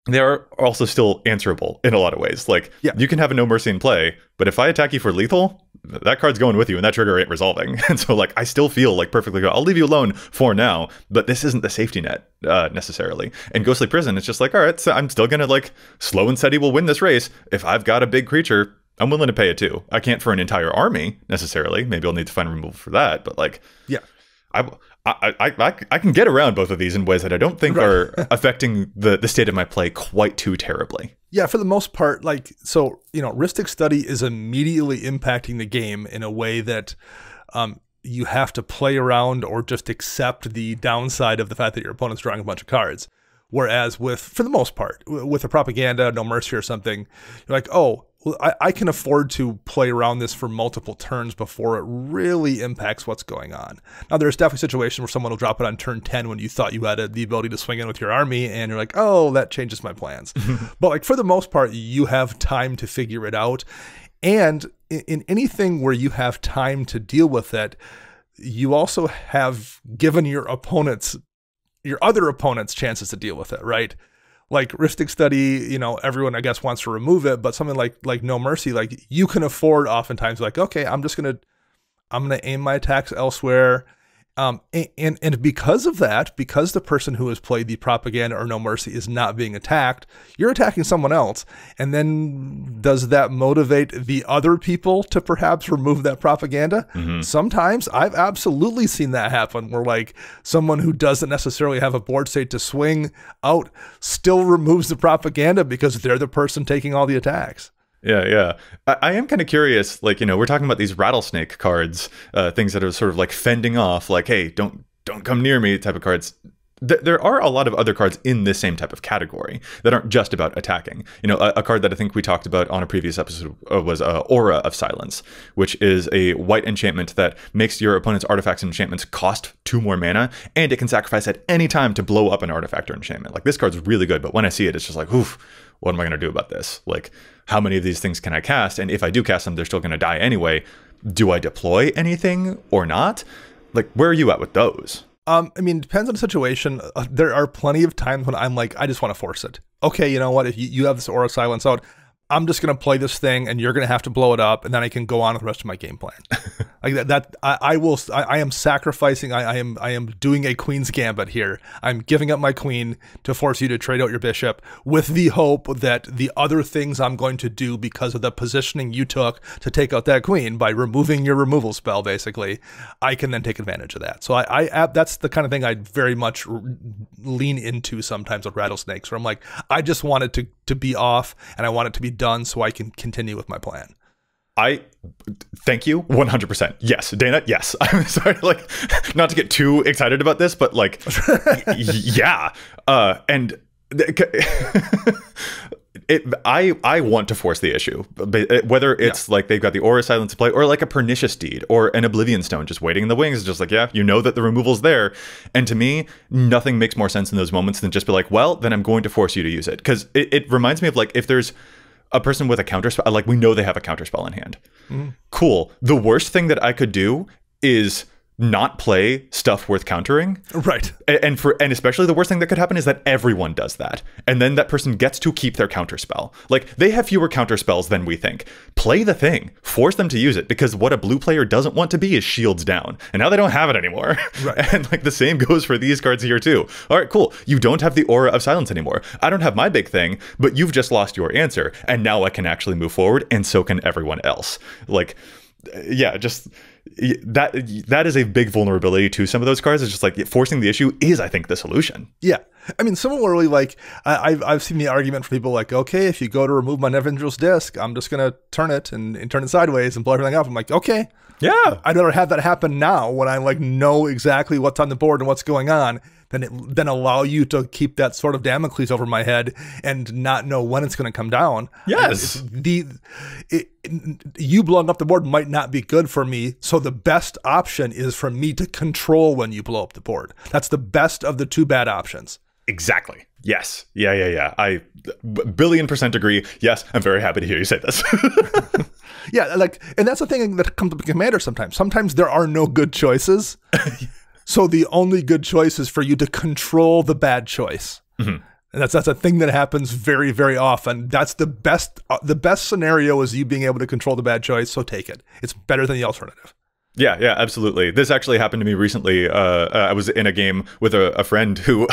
A: they are also still answerable in a lot of ways. Like, you can have a No Mercy in play, but if I attack you for lethal, that card's going with you and that trigger ain't resolving. And so like, I still feel like perfectly good. I'll leave you alone for now, but this isn't the safety net necessarily. And Ghostly Prison, it's just like, all right, so I'm still gonna like slow and steady will win this race. If I've got a big creature, I'm willing to pay it too. I can't for an entire army necessarily. Maybe I'll need to find removal for that, but like, I can get around both of these in ways that I don't think are affecting the state of my play quite too terribly.
B: Yeah, for the most part, like, so, you know, Rhystic Study is immediately impacting the game in a way that you have to play around or just accept the downside of the fact that your opponent's drawing a bunch of cards. Whereas for the most part, with a Propaganda, No Mercy or something, you're like, oh, well, I can afford to play around this for multiple turns before it really impacts what's going on. Now, there's definitely situations where someone will drop it on turn 10 when you thought you had the ability to swing in with your army, and you're like, oh, that changes my plans. But like, for the most part, you have time to figure it out. And in anything where you have time to deal with it, you also have given your other opponents chances to deal with it, right? Like Rhystic Study, you know, everyone I guess wants to remove it, but something like No Mercy, like you can afford oftentimes like, okay, I'm gonna aim my attacks elsewhere, And because of that, because the person who has played the propaganda or no mercy is not being attacked, you're attacking someone else. And then does that motivate the other people to perhaps remove that propaganda? Sometimes I've absolutely seen that happen, where like someone who doesn't necessarily have a board state to swing out still removes the propaganda because they're the person taking all the attacks.
A: Yeah. I am kind of curious, like, we're talking about these rattlesnake cards, things that are sort of like fending off, like, hey, don't come near me type of cards. There are a lot of other cards in this same type of category that aren't just about attacking. A card that I think we talked about on a previous episode was Aura of Silence, which is a white enchantment that makes your opponent's artifacts and enchantments cost 2 more mana, and it can sacrifice at any time to blow up an artifact or enchantment. Like, this card's really good, but when I see it, it's just like, oof, what am I going to do about this? Like, how many of these things can I cast? And if I do cast them, they're still going to die anyway. Do I deploy anything or not? Like, where are you at with those?
B: I mean, it depends on the situation. There are plenty of times when I'm like, I just want to force it. Okay, you know what? If you have this Aura of Silence out, I'm just going to play this thing and you're going to have to blow it up, and then I can go on with the rest of my game plan. Like that I am sacrificing. I am doing a Queen's Gambit here. I'm giving up my queen to force you to trade out your bishop with the hope that the other things I'm going to do because of the positioning you took to take out that queen by removing your removal spell, basically, I can then take advantage of that. So I that's the kind of thing I very much lean into sometimes with rattlesnakes, where I'm like, I just want it to be off and I want it to be done so I can continue with my plan.
A: I thank you 100%. Yes, Dana. Yes. I'm sorry, like, not to get too excited about this, but like, yeah. And I want to force the issue, whether it's like they've got the Aura Silence to play, or like a Pernicious Deed or an Oblivion Stone just waiting in the wings. Just like, yeah, that the removal's there. And to me, nothing makes more sense in those moments than just be like, well, then I'm going to force you to use it. Because it reminds me of like, if there's a person with a counterspell, like, we know they have a counterspell in hand. Cool. The worst thing that I could do is not play stuff worth countering.
B: Right.
A: And especially the worst thing that could happen is that everyone does that. And then that person gets to keep their counterspell. Like, they have fewer counterspells than we think. Play the thing. Force them to use it, because what a blue player doesn't want to be is shields down. And now they don't have it anymore. Right. And like, the same goes for these cards here too. All right, cool. You don't have the Aura of Silence anymore. I don't have my big thing, but you've just lost your answer. And now I can actually move forward, and so can everyone else. Like, yeah, just that is a big vulnerability to some of those cards. It's just like, forcing the issue is, I think, the solution.
B: Yeah. I mean, similarly, like, I've seen the argument for people like, okay, if you go to remove my Nevindral's Disc, I'm just going to turn it and turn it sideways and blow everything up. I'm like, okay.
A: Yeah.
B: I'd rather have that happen now, when I like know exactly what's on the board and what's going on, than allow you to keep that sort of Damocles over my head and not know when it's going to come down.
A: Yes.
B: You blowing up the board might not be good for me, so the best option is for me to control when you blow up the board. That's the best of the 2 bad options.
A: Exactly. Yes. Yeah. I billion% agree. Yes, I'm very happy to hear you say this.
B: Yeah, like, and that's the thing that comes up in Commander sometimes. Sometimes there are no good choices. So the only good choice is for you to control the bad choice. And that's a thing that happens very, very often. That's the best scenario, is you being able to control the bad choice, so take it. It's better than the alternative.
A: Yeah, absolutely. This actually happened to me recently. I was in a game with a friend who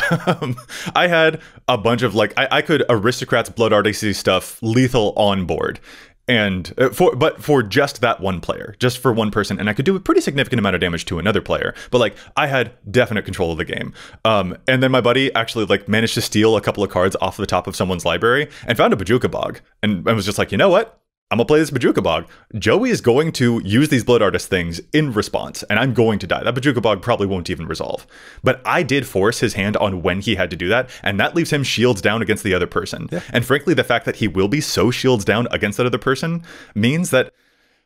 A: I had a bunch of, like, I could Aristocrats, Blood Artisy stuff lethal on board. And for just that one player, just for one person, and I could do a pretty significant amount of damage to another player. But like, I had definite control of the game. And then my buddy actually like managed to steal a couple of cards off the top of someone's library and found a Bojuka Bog, and I was just like, you know what? I'm gonna play this Bojuka Bog. Joey is going to use these Blood Artist things in response, and I'm going to die. That Bojuka Bog probably won't even resolve. But I did force his hand on when he had to do that, and that leaves him shields down against the other person. Yeah. And frankly, the fact that he will be so shields down against that other person means that,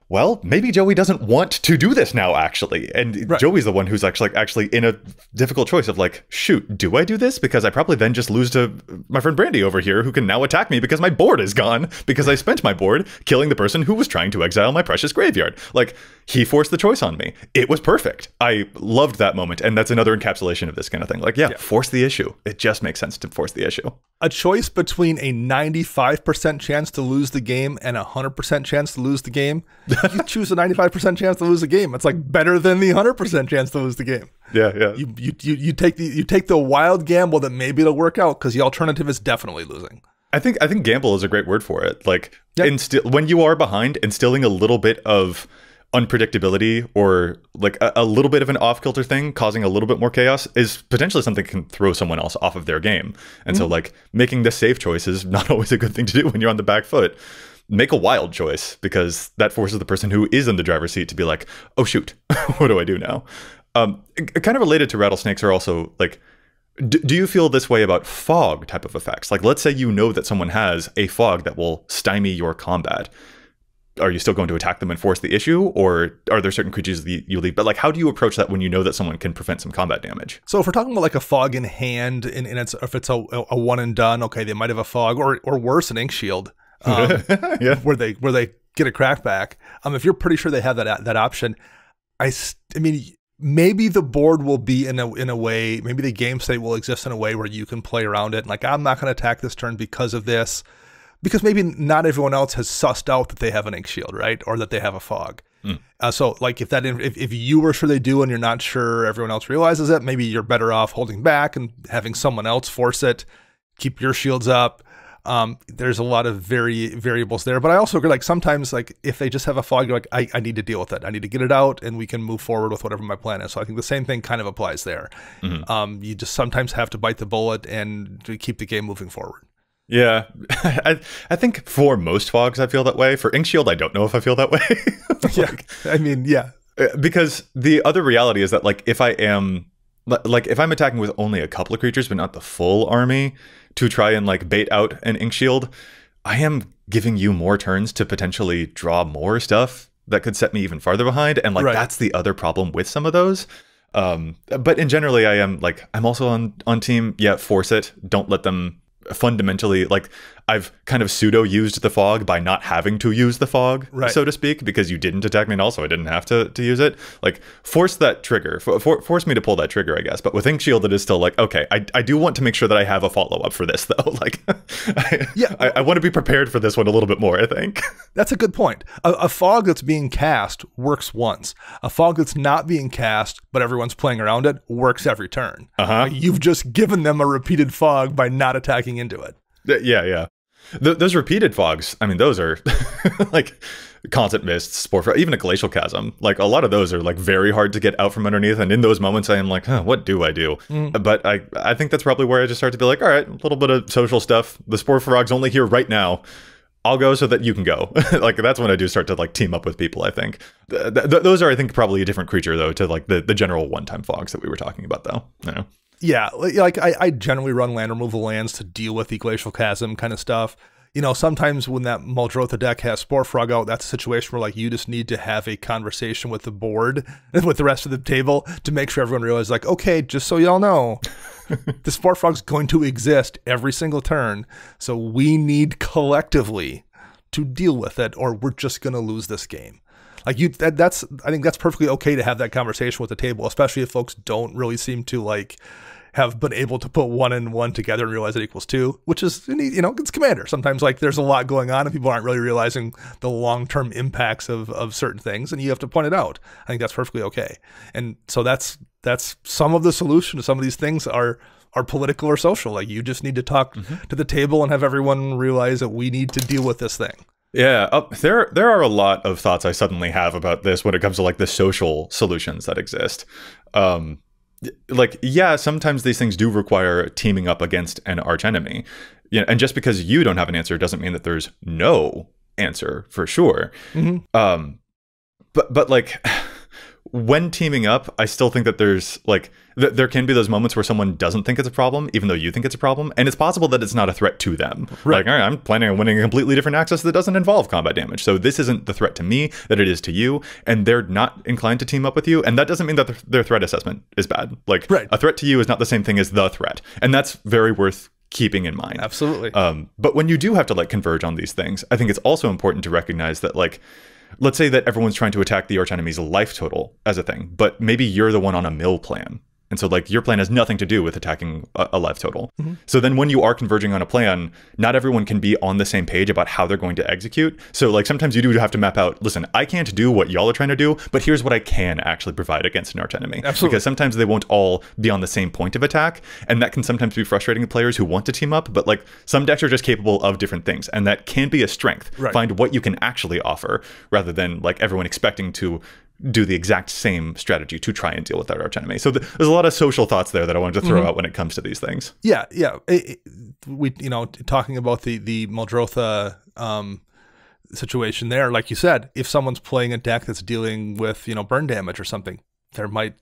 A: well, maybe Joey doesn't want to do this now, actually. And right. Joey's the one who's actually in a difficult choice of like, shoot, do I do this? Because I probably then just lose to my friend Brandy over here, who can now attack me because my board is gone, because I spent my board killing the person who was trying to exile my precious graveyard. Like, he forced the choice on me. It was perfect. I loved that moment. And that's another encapsulation of this kind of thing. Like, yeah, force the issue. It just makes sense to force the issue.
B: A choice between a 95% chance to lose the game and a 100% chance to lose the game You choose a 95% chance to lose the game. It's like better than the 100% chance to lose the game.
A: Yeah.
B: You take the wild gamble that maybe it'll work out because the alternative is definitely losing.
A: I think gamble is a great word for it. Like, when you are behind, instilling a little bit of unpredictability or like a little bit of an off-kilter thing, causing a little bit more chaos, is potentially something that can throw someone else off of their game. And so like making the safe choice is not always a good thing to do when you're on the back foot. Make a wild choice, because that forces the person who is in the driver's seat to be like, oh shoot, what do I do now? Kind of related to rattlesnakes are also like, do you feel this way about fog type of effects? Like, let's say you know that someone has a fog that will stymie your combat. Are you still going to attack them and force the issue, or are there certain creatures that you leave? But like, how do you approach that when you know that someone can prevent some combat damage?
B: So if we're talking about like a fog in hand, and if it's a one and done, okay, they might have a fog, or worse, an ink shield, where they get a crackback. If you're pretty sure they have that option, I mean, maybe the board will be in a way, maybe the game state will exist in a way where you can play around it. Like, I'm not going to attack this turn because of this. Because maybe not everyone else has sussed out that they have an ink shield, right? Or that they have a fog. So like if you were sure they do and you're not sure everyone else realizes it, maybe you're better off holding back and having someone else force it, keep your shields up. There's a lot of variables there. But I also agree, like sometimes like if they just have a fog, you're like, I need to deal with it. I need to get it out and we can move forward with whatever my plan is. So I think the same thing kind of applies there. You just sometimes have to bite the bullet and to keep the game moving forward.
A: Yeah, I think for most fogs I feel that way. For Ink Shield, I don't know if I feel that way. Because the other reality is that like if I'm attacking with only a couple of creatures but not the full army to try and like bait out an Ink Shield, I am giving you more turns to potentially draw more stuff that could set me even farther behind, and like that's the other problem with some of those. But in generally, I'm also on team. Yeah, force it. Don't let them. Fundamentally, like I've kind of pseudo used the fog by not having to use the fog, so to speak, because you didn't attack me and also I didn't have to use it. Like force that trigger, force me to pull that trigger, I guess. But with Ink Shield, it is still like, okay, I do want to make sure that I have a follow-up for this though. Like I want to be prepared for this one a little bit more, I think.
B: That's a good point. A fog that's being cast works once. A fog that's not being cast but everyone's playing around it works every turn. You've just given them a repeated fog by not attacking into it.
A: Yeah. Those repeated fogs, I mean, those are like constant mists, even a glacial chasm. Like a lot of those are like very hard to get out from underneath. And in those moments, I am like, what do I do? But I think that's probably where I just start to be like, all right, a little bit of social stuff. The Spore Frog's only here right now. I'll go so that you can go. Like that's when I do start to like team up with people, I think. Those are, I think, probably a different creature though to like the general one-time fogs that we were talking about though. You know?
B: Yeah, like I generally run land removal lands to deal with the glacial chasm kind of stuff. You know, sometimes when that Muldrotha deck has Spore Frog out, that's a situation where like you just need to have a conversation with the board and with the rest of the table to make sure everyone realizes like, okay, just so y'all know, the Spore Frog's going to exist every single turn. So we need collectively to deal with it or we're just going to lose this game. Like I think that's perfectly okay to have that conversation with the table, especially if folks don't really seem to like have been able to put 1 and 1 together and realize it equals 2, which is, you know, it's Commander. Sometimes like there's a lot going on and people aren't really realizing the long-term impacts of certain things, and you have to point it out. I think that's perfectly okay. And so that's some of the solution to some of these things are political or social. Like you just need to talk to the table and have everyone realize that we need to deal with this thing.
A: Yeah, there are a lot of thoughts I suddenly have about this when it comes to like the social solutions that exist. Like, yeah, sometimes these things do require teaming up against an archenemy. You know, and just because you don't have an answer doesn't mean that there's no answer for sure. But like when teaming up, I still think that there's like there can be those moments where someone doesn't think it's a problem, even though you think it's a problem, and it's possible that it's not a threat to them. Like, all right, I'm planning on winning a completely different access that doesn't involve combat damage, so this isn't the threat to me that it is to you, and they're not inclined to team up with you, and that doesn't mean that their threat assessment is bad. Like, a threat to you is not the same thing as the threat, and that's very worth keeping in mind.
B: Absolutely.
A: But when you do have to like converge on these things, I think it's also important to recognize that like, let's say that everyone's trying to attack the archenemy's life total as a thing, but maybe you're the one on a mill plan. And so like your plan has nothing to do with attacking a life total. So then when you are converging on a plan, not everyone can be on the same page about how they're going to execute. So like sometimes you do have to map out, listen, I can't do what y'all are trying to do, but here's what I can actually provide against an arch enemy.
B: Absolutely.
A: Because sometimes they won't all be on the same point of attack. And that can sometimes be frustrating to players who want to team up, but like some decks are just capable of different things. And that can be a strength.
B: Right.
A: Find what you can actually offer rather than like everyone expecting to do the exact same strategy to try and deal with that arch enemy. So there's a lot of social thoughts there that I wanted to throw out when it comes to these things.
B: Yeah. We, talking about the Muldrotha situation there, like you said, if someone's playing a deck that's dealing with, burn damage or something, there might,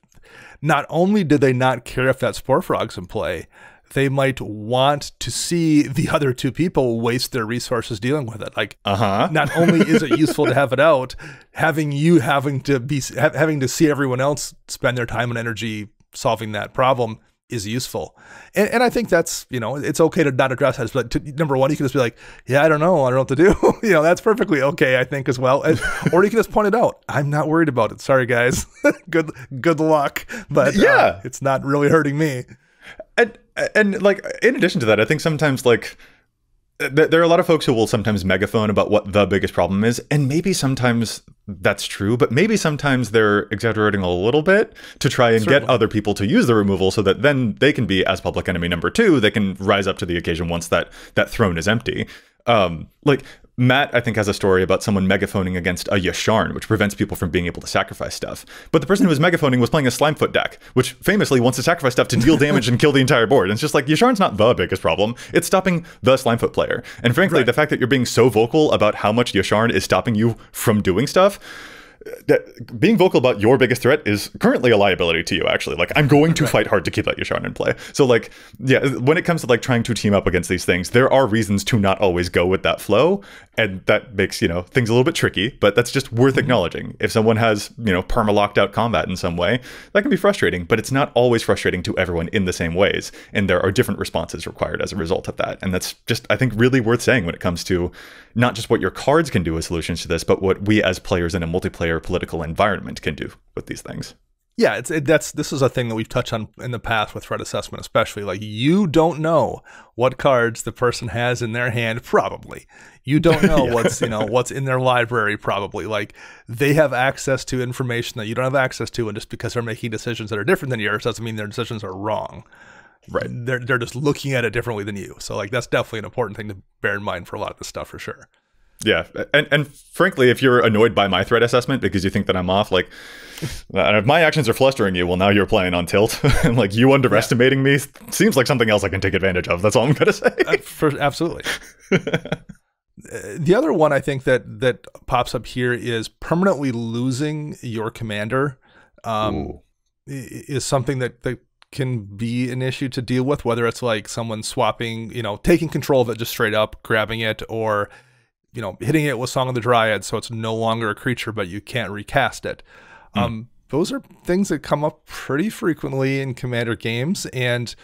B: not only do they not care if that Spore Frog's in play, they might want to see the other two people waste their resources dealing with it. Like, not only is it useful to have it out, having to see everyone else spend their time and energy solving that problem is useful. And I think that's, it's okay to not address that. But number one, you can just be like, yeah, I don't know what to do. That's perfectly okay, I think, as well. Or you can just point it out. I'm not worried about it. Sorry, guys. Good luck. But yeah, it's not really hurting me.
A: And like, in addition to that, I think sometimes like there are a lot of folks who will sometimes megaphone about what the biggest problem is. And maybe sometimes that's true, but maybe sometimes they're exaggerating a little bit to try and get other people to use the removal so that then they can be as public enemy number two. They can rise up to the occasion once that throne is empty. Like Matt, I think, has a story about someone megaphoning against a Yasharn, which prevents people from being able to sacrifice stuff. But the person who was megaphoning was playing a Slimefoot deck, which famously wants to sacrifice stuff to deal damage and kill the entire board. And it's just like, Yasharn's not the biggest problem. It's stopping the Slimefoot player. And frankly, the fact that you're being so vocal about how much Yasharn is stopping you from doing stuff, that being vocal about your biggest threat is currently a liability to you, actually. Like, I'm going to fight hard to keep that Yasharn in play. So like, yeah, when it comes to like trying to team up against these things, there are reasons to not always go with that flow. And that makes, things a little bit tricky, but that's just worth acknowledging. If someone has, perma-locked out combat in some way, that can be frustrating, but it's not always frustrating to everyone in the same ways. And there are different responses required as a result of that. And that's just, I think, really worth saying when it comes to not just what your cards can do as solutions to this, but what we as players in a multiplayer political environment can do with these things.
B: Yeah, this is a thing that we've touched on in the past with threat assessment, especially. Like, you don't know what cards the person has in their hand, probably. You don't know what's in their library, probably. Like, they have access to information that you don't have access to, and just because they're making decisions that are different than yours doesn't mean their decisions are wrong.
A: Right.
B: They're just looking at it differently than you. So like, that's definitely an important thing to bear in mind for a lot of this stuff, for sure.
A: Yeah, and frankly, if you're annoyed by my threat assessment because you think that I'm off, like, if my actions are flustering you, well, now you're playing on tilt. And like, you underestimating me seems like something else I can take advantage of. That's all I'm gonna say.
B: Absolutely. The other one I think that pops up here is permanently losing your commander. Is something that can be an issue to deal with, whether it's like someone swapping, taking control of it just straight up, grabbing it, or hitting it with Song of the Dryad so it's no longer a creature, but you can't recast it. Those are things that come up pretty frequently in Commander games, and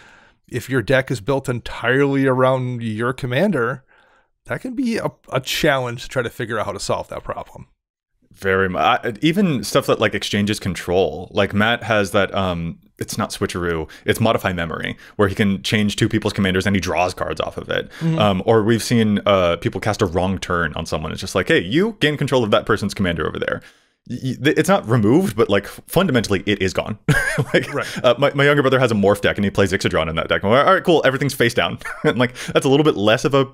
B: if your deck is built entirely around your commander, that can be a challenge to try to figure out how to solve that problem.
A: Very much. Even stuff that like exchanges control. Like Matt has that, it's not switcheroo, it's modify memory, where he can change two people's commanders and he draws cards off of it. Or we've seen people cast a wrong turn on someone. It's just like, hey, you gain control of that person's commander over there. It's not removed, but like fundamentally it is gone. My younger brother has a morph deck and he plays Ixodron in that deck. I'm like, all right, cool, everything's face down. And like, that's a little bit less of a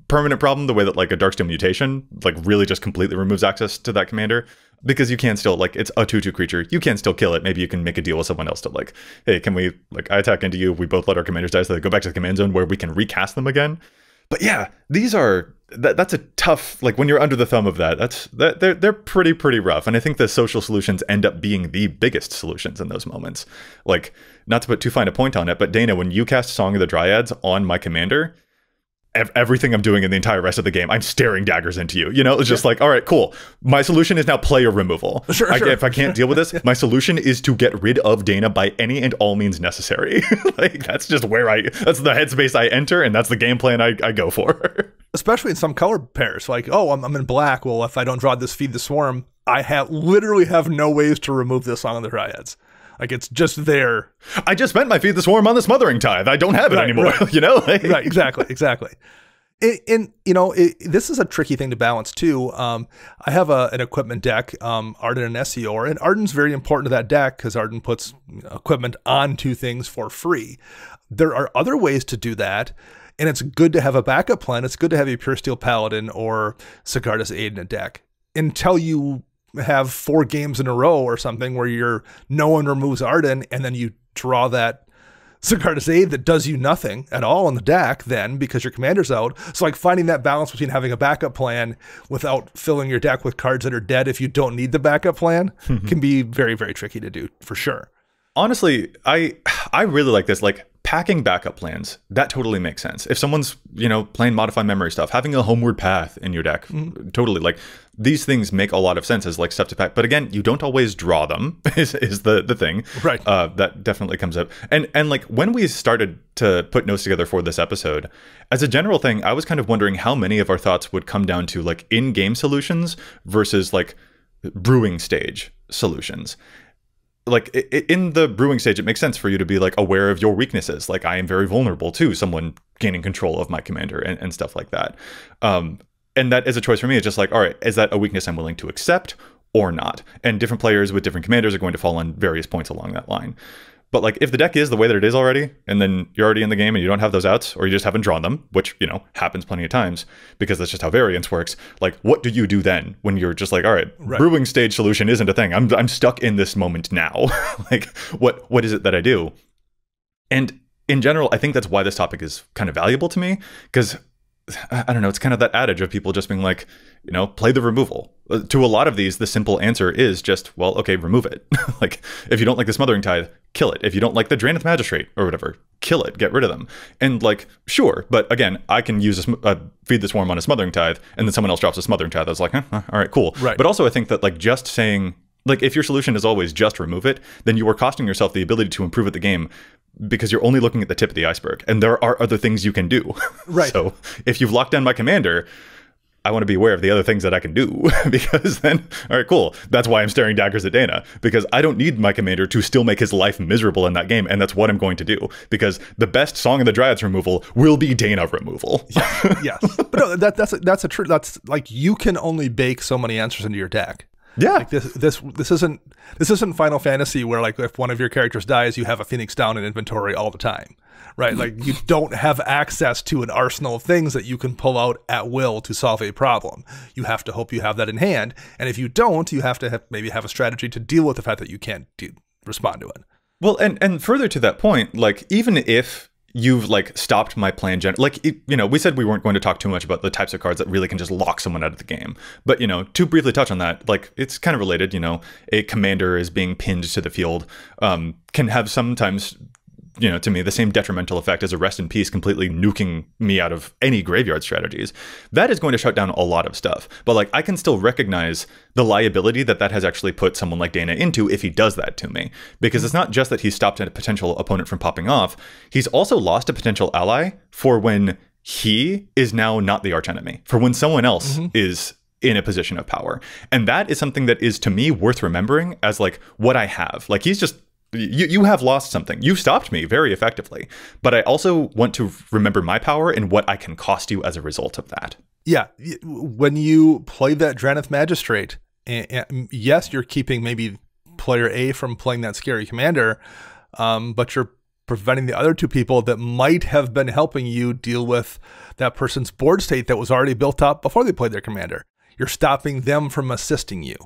A: permanent problem, the way that like a Darkstone Mutation like really just completely removes access to that commander, because you can still, like, it's a 2/2 creature, you can still kill it. Maybe you can make a deal with someone else to like, hey, can we, like, I attack into you, we both let our commanders die so they go back to the command zone where we can recast them again. But yeah, these are, that's a tough, like, when you're under the thumb of that, they're pretty rough. And I think the social solutions end up being the biggest solutions in those moments. Like, not to put too fine a point on it, but Dana, when you cast Song of the Dryads on my commander, everything I'm doing in the entire rest of the game, I'm staring daggers into you. It's just like, all right, cool. My solution is now player removal. If I can't deal with this, my solution is to get rid of Dana by any and all means necessary. Like, that's just that's the headspace I enter, and that's the game plan I go for.
B: Especially in some color pairs, like, oh, I'm in black. Well, if I don't draw this Feed the Swarm, I literally have no ways to remove this Song of the Dryads. Like it's just there.
A: I just spent my Feed the Swarm on the Smothering Tithe. I don't have it anymore.
B: Right.
A: You know?
B: Right. Exactly. And you know, this is a tricky thing to balance too. I have an equipment deck, Arden and Essior, and Arden's very important to that deck because Arden puts equipment onto things for free. There are other ways to do that, and it's good to have a backup plan. It's good to have a Pure Steel Paladin or Sigarda's Aid in a deck until you have 4 games in a row or something where no one removes Arden, and then you draw that Sigarda's Aid that does you nothing at all on the deck then because your commander's out. So like finding that balance between having a backup plan without filling your deck with cards that are dead if you don't need the backup plan can be very, very tricky to do for sure.
A: Honestly, I really like this. Like packing backup plans, that totally makes sense. If someone's, playing Modify Memory stuff, having a Homeward Path in your deck, totally. Like these things make a lot of sense as like stuff to pack. But again, you don't always draw them is the thing.
B: Right.
A: That definitely comes up. And like when we started to put notes together for this episode, as a general thing, I was kind of wondering how many of our thoughts would come down to like in-game solutions versus like brewing stage solutions. Like in the brewing stage, it makes sense for you to be like aware of your weaknesses. Like I am very vulnerable to someone gaining control of my commander and stuff like that. And that is a choice for me. It's just like, all right, is that a weakness I'm willing to accept or not? And different players with different commanders are going to fall on various points along that line. But like if the deck is the way that it is already, and then you're already in the game and you don't have those outs, or you just haven't drawn them, which, happens plenty of times because that's just how variance works. Like, what do you do then when you're just like, all right, brewing stage solution isn't a thing. I'm stuck in this moment now. Like, what is it that I do? And in general, I think that's why this topic is kind of valuable to me because I don't know, it's kind of that adage of people just being like, play the removal. To a lot of these, the simple answer is just, well, okay, remove it. Like, if you don't like the Smothering Tithe, kill it. If you don't like the Draenith Magistrate or whatever, kill it, get rid of them. And like, sure, but again, I can use Feed the Swarm on a Smothering Tithe, and then someone else drops a Smothering Tithe. I was like, all right, cool.
B: Right.
A: But also I think that like just saying, like if your solution is always just remove it, then you are costing yourself the ability to improve at the game because you're only looking at the tip of the iceberg and there are other things you can do.
B: Right.
A: So if you've locked down my commander, I want to be aware of the other things that I can do because then, all right, cool. That's why I'm staring daggers at Dana because I don't need my commander to still make his life miserable in that game. And that's what I'm going to do because the Song of the Dryads removal will be Dana removal.
B: Yes. But no, that's a true, that's like, you can only bake so many answers into your deck.
A: Yeah.
B: Like this isn't Final Fantasy where like if one of your characters dies, you have a Phoenix Down in inventory all the time, right? Like you don't have access to an arsenal of things that you can pull out at will to solve a problem. You have to hope you have that in hand, and if you don't, you have to maybe have a strategy to deal with the fact that you can't respond to it.
A: Well, and further to that point, like even if you've like stopped my plan we said we weren't going to talk too much about the types of cards that really can just lock someone out of the game, but to briefly touch on that, like it's kind of related. A commander is being pinned to the field can have sometimes to me the same detrimental effect as a Rest in Peace completely nuking me out of any graveyard strategies. That is going to shut down a lot of stuff, but like I can still recognize the liability that has actually put someone like Dana into if he does that to me, because it's not just that he's stopped a potential opponent from popping off, he's also lost a potential ally for when he is now not the archenemy, for when someone else is in a position of power. And that is something that is to me worth remembering as like what I have. Like he's just, you have lost something. You stopped me very effectively, but I also want to remember my power and what I can cost you as a result of that.
B: Yeah, when you play that Draenith Magistrate, and yes, you're keeping maybe player A from playing that scary commander, but you're preventing the other two people that might have been helping you deal with that person's board state that was already built up before they played their commander. You're stopping them from assisting you.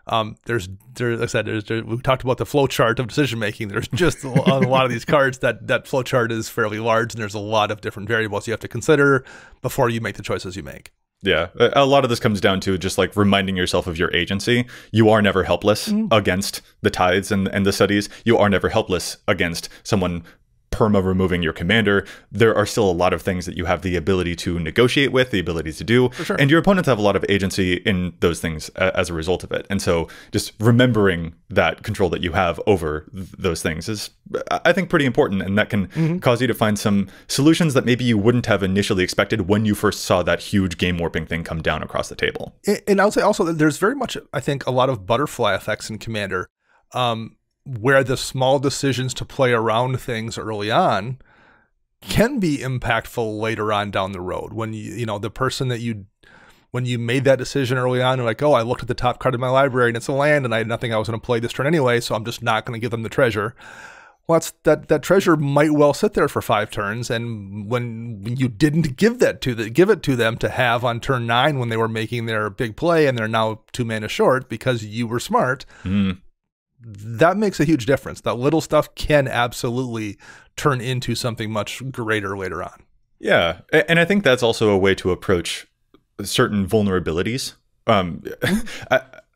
B: Like I said, we talked about the flow chart of decision making. There's just on a lot of these cards that flow chart is fairly large, and there's a lot of different variables you have to consider before you make the choices you make.
A: Yeah, a lot of this comes down to just like reminding yourself of your agency. You are never helpless against the Tithes and the Studies. You are never helpless against someone perma removing your commander. There are still a lot of things that you have the ability to negotiate with, the ability to do,
B: for sure.
A: And your opponents have a lot of agency in those things as a result of it. And so just remembering that control that you have over those things is, I think, pretty important, and that can cause you to find some solutions that maybe you wouldn't have initially expected when you first saw that huge game warping thing come down across the table.
B: And I would say also that there's very much, I think, a lot of butterfly effects in Commander. where the small decisions to play around things early on can be impactful later on down the road. When the person that when you made that decision early on, you're like, oh, I looked at the top card of my library and it's a land and I had nothing I was going to play this turn anyway, so I'm just not going to give them the treasure. Well, that treasure might well sit there for 5 turns, and when you didn't give it to them to have on turn 9 when they were making their big play and they're now 2 mana short because you were smart, that makes a huge difference. That little stuff can absolutely turn into something much greater later on.
A: Yeah, and I think that's also a way to approach certain vulnerabilities.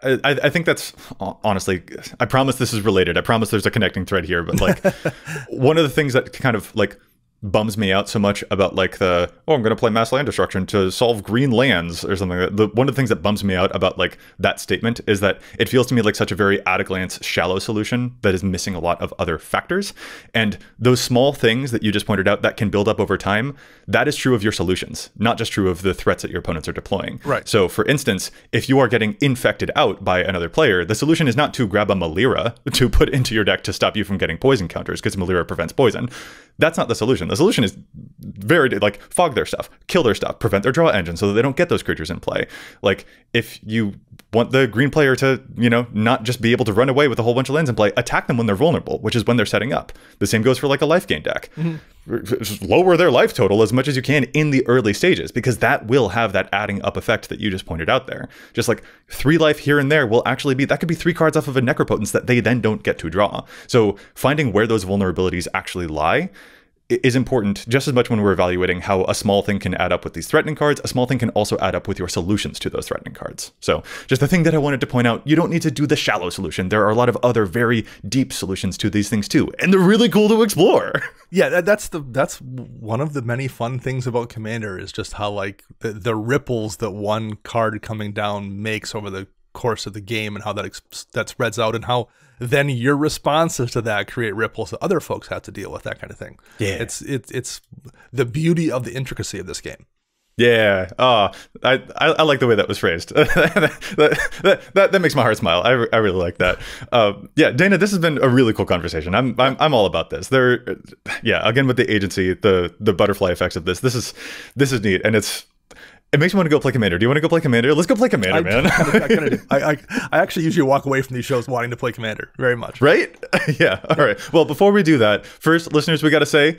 A: I think that's, honestly, I promise this is related. I promise there's a connecting thread here, but like one of the things that kind of like bums me out so much about like I'm going to play mass land destruction to solve green lands or something. One of the things that bums me out about like that statement is that it feels to me like such a very at a glance shallow solution that is missing a lot of other factors. And those small things that you just pointed out that can build up over time, that is true of your solutions, not just true of the threats that your opponents are deploying.
B: Right.
A: So for instance, if you are getting infected out by another player, the solution is not to grab a Malira to put into your deck to stop you from getting poison counters because Malira prevents poison. That's not the solution. The solution is very like fog their stuff, kill their stuff, prevent their draw engine so that they don't get those creatures in play. Like if you want the green player to, not just be able to run away with a whole bunch of lands in play, attack them when they're vulnerable, which is when they're setting up. The same goes for like a life gain deck. Just lower their life total as much as you can in the early stages, because that will have that adding up effect that you just pointed out there. Just like 3 life here and there will actually be, that could be 3 cards off of a Necropotence that they then don't get to draw. So finding where those vulnerabilities actually lie is important just as much when we're evaluating how a small thing can add up with these threatening cards. A small thing can also add up with your solutions to those threatening cards. So just the thing that I wanted to point out, you don't need to do the shallow solution. There are a lot of other very deep solutions to these things too, and they're really cool to explore.
B: Yeah, that's one of the many fun things about Commander is just how like the ripples that one card coming down makes over the course of the game, and how that spreads out, and how then your responses to that create ripples that other folks have to deal with, that kind of thing.
A: Yeah,
B: it's the beauty of the intricacy of this game.
A: Yeah. Oh, I like the way that was phrased. that makes my heart smile. I really like that. Yeah, Dana, this has been a really cool conversation. I'm all about this. Again with the agency, the butterfly effects of this. This is neat, and it makes me want to go play Commander. Do you want to go play Commander? Let's go play Commander, man.
B: I actually usually walk away from these shows wanting to play Commander very much.
A: Right? Yeah. All right. Well, before we do that, first, listeners, we got to say,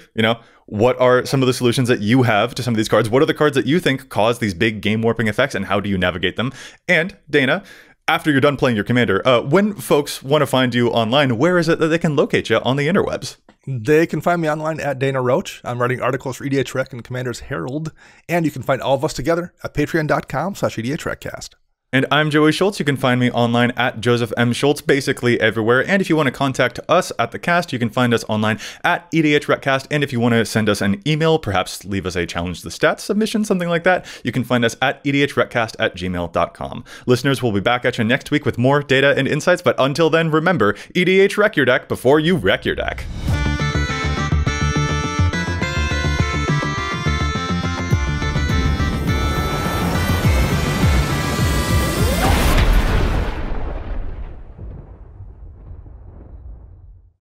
A: what are some of the solutions that you have to some of these cards? What are the cards that you think cause these big game warping effects, and how do you navigate them? And Dana, after you're done playing your Commander, when folks want to find you online, where is it that they can locate you on the interwebs?
B: They can find me online at Dana Roach. I'm writing articles for EDHREC and Commander's Herald, and you can find all of us together at patreon.com/EDHRECast.
A: And I'm Joey Schultz. You can find me online at Joseph M. Schultz, basically everywhere. And if you want to contact us at the cast, you can find us online at EDHRECast. And if you want to send us an email, perhaps leave us a challenge the stats submission, something like that, you can find us at EDHRECast@gmail.com. Listeners, we'll be back at you next week with more data and insights. But until then, remember, EDHREC your deck before you wreck your deck.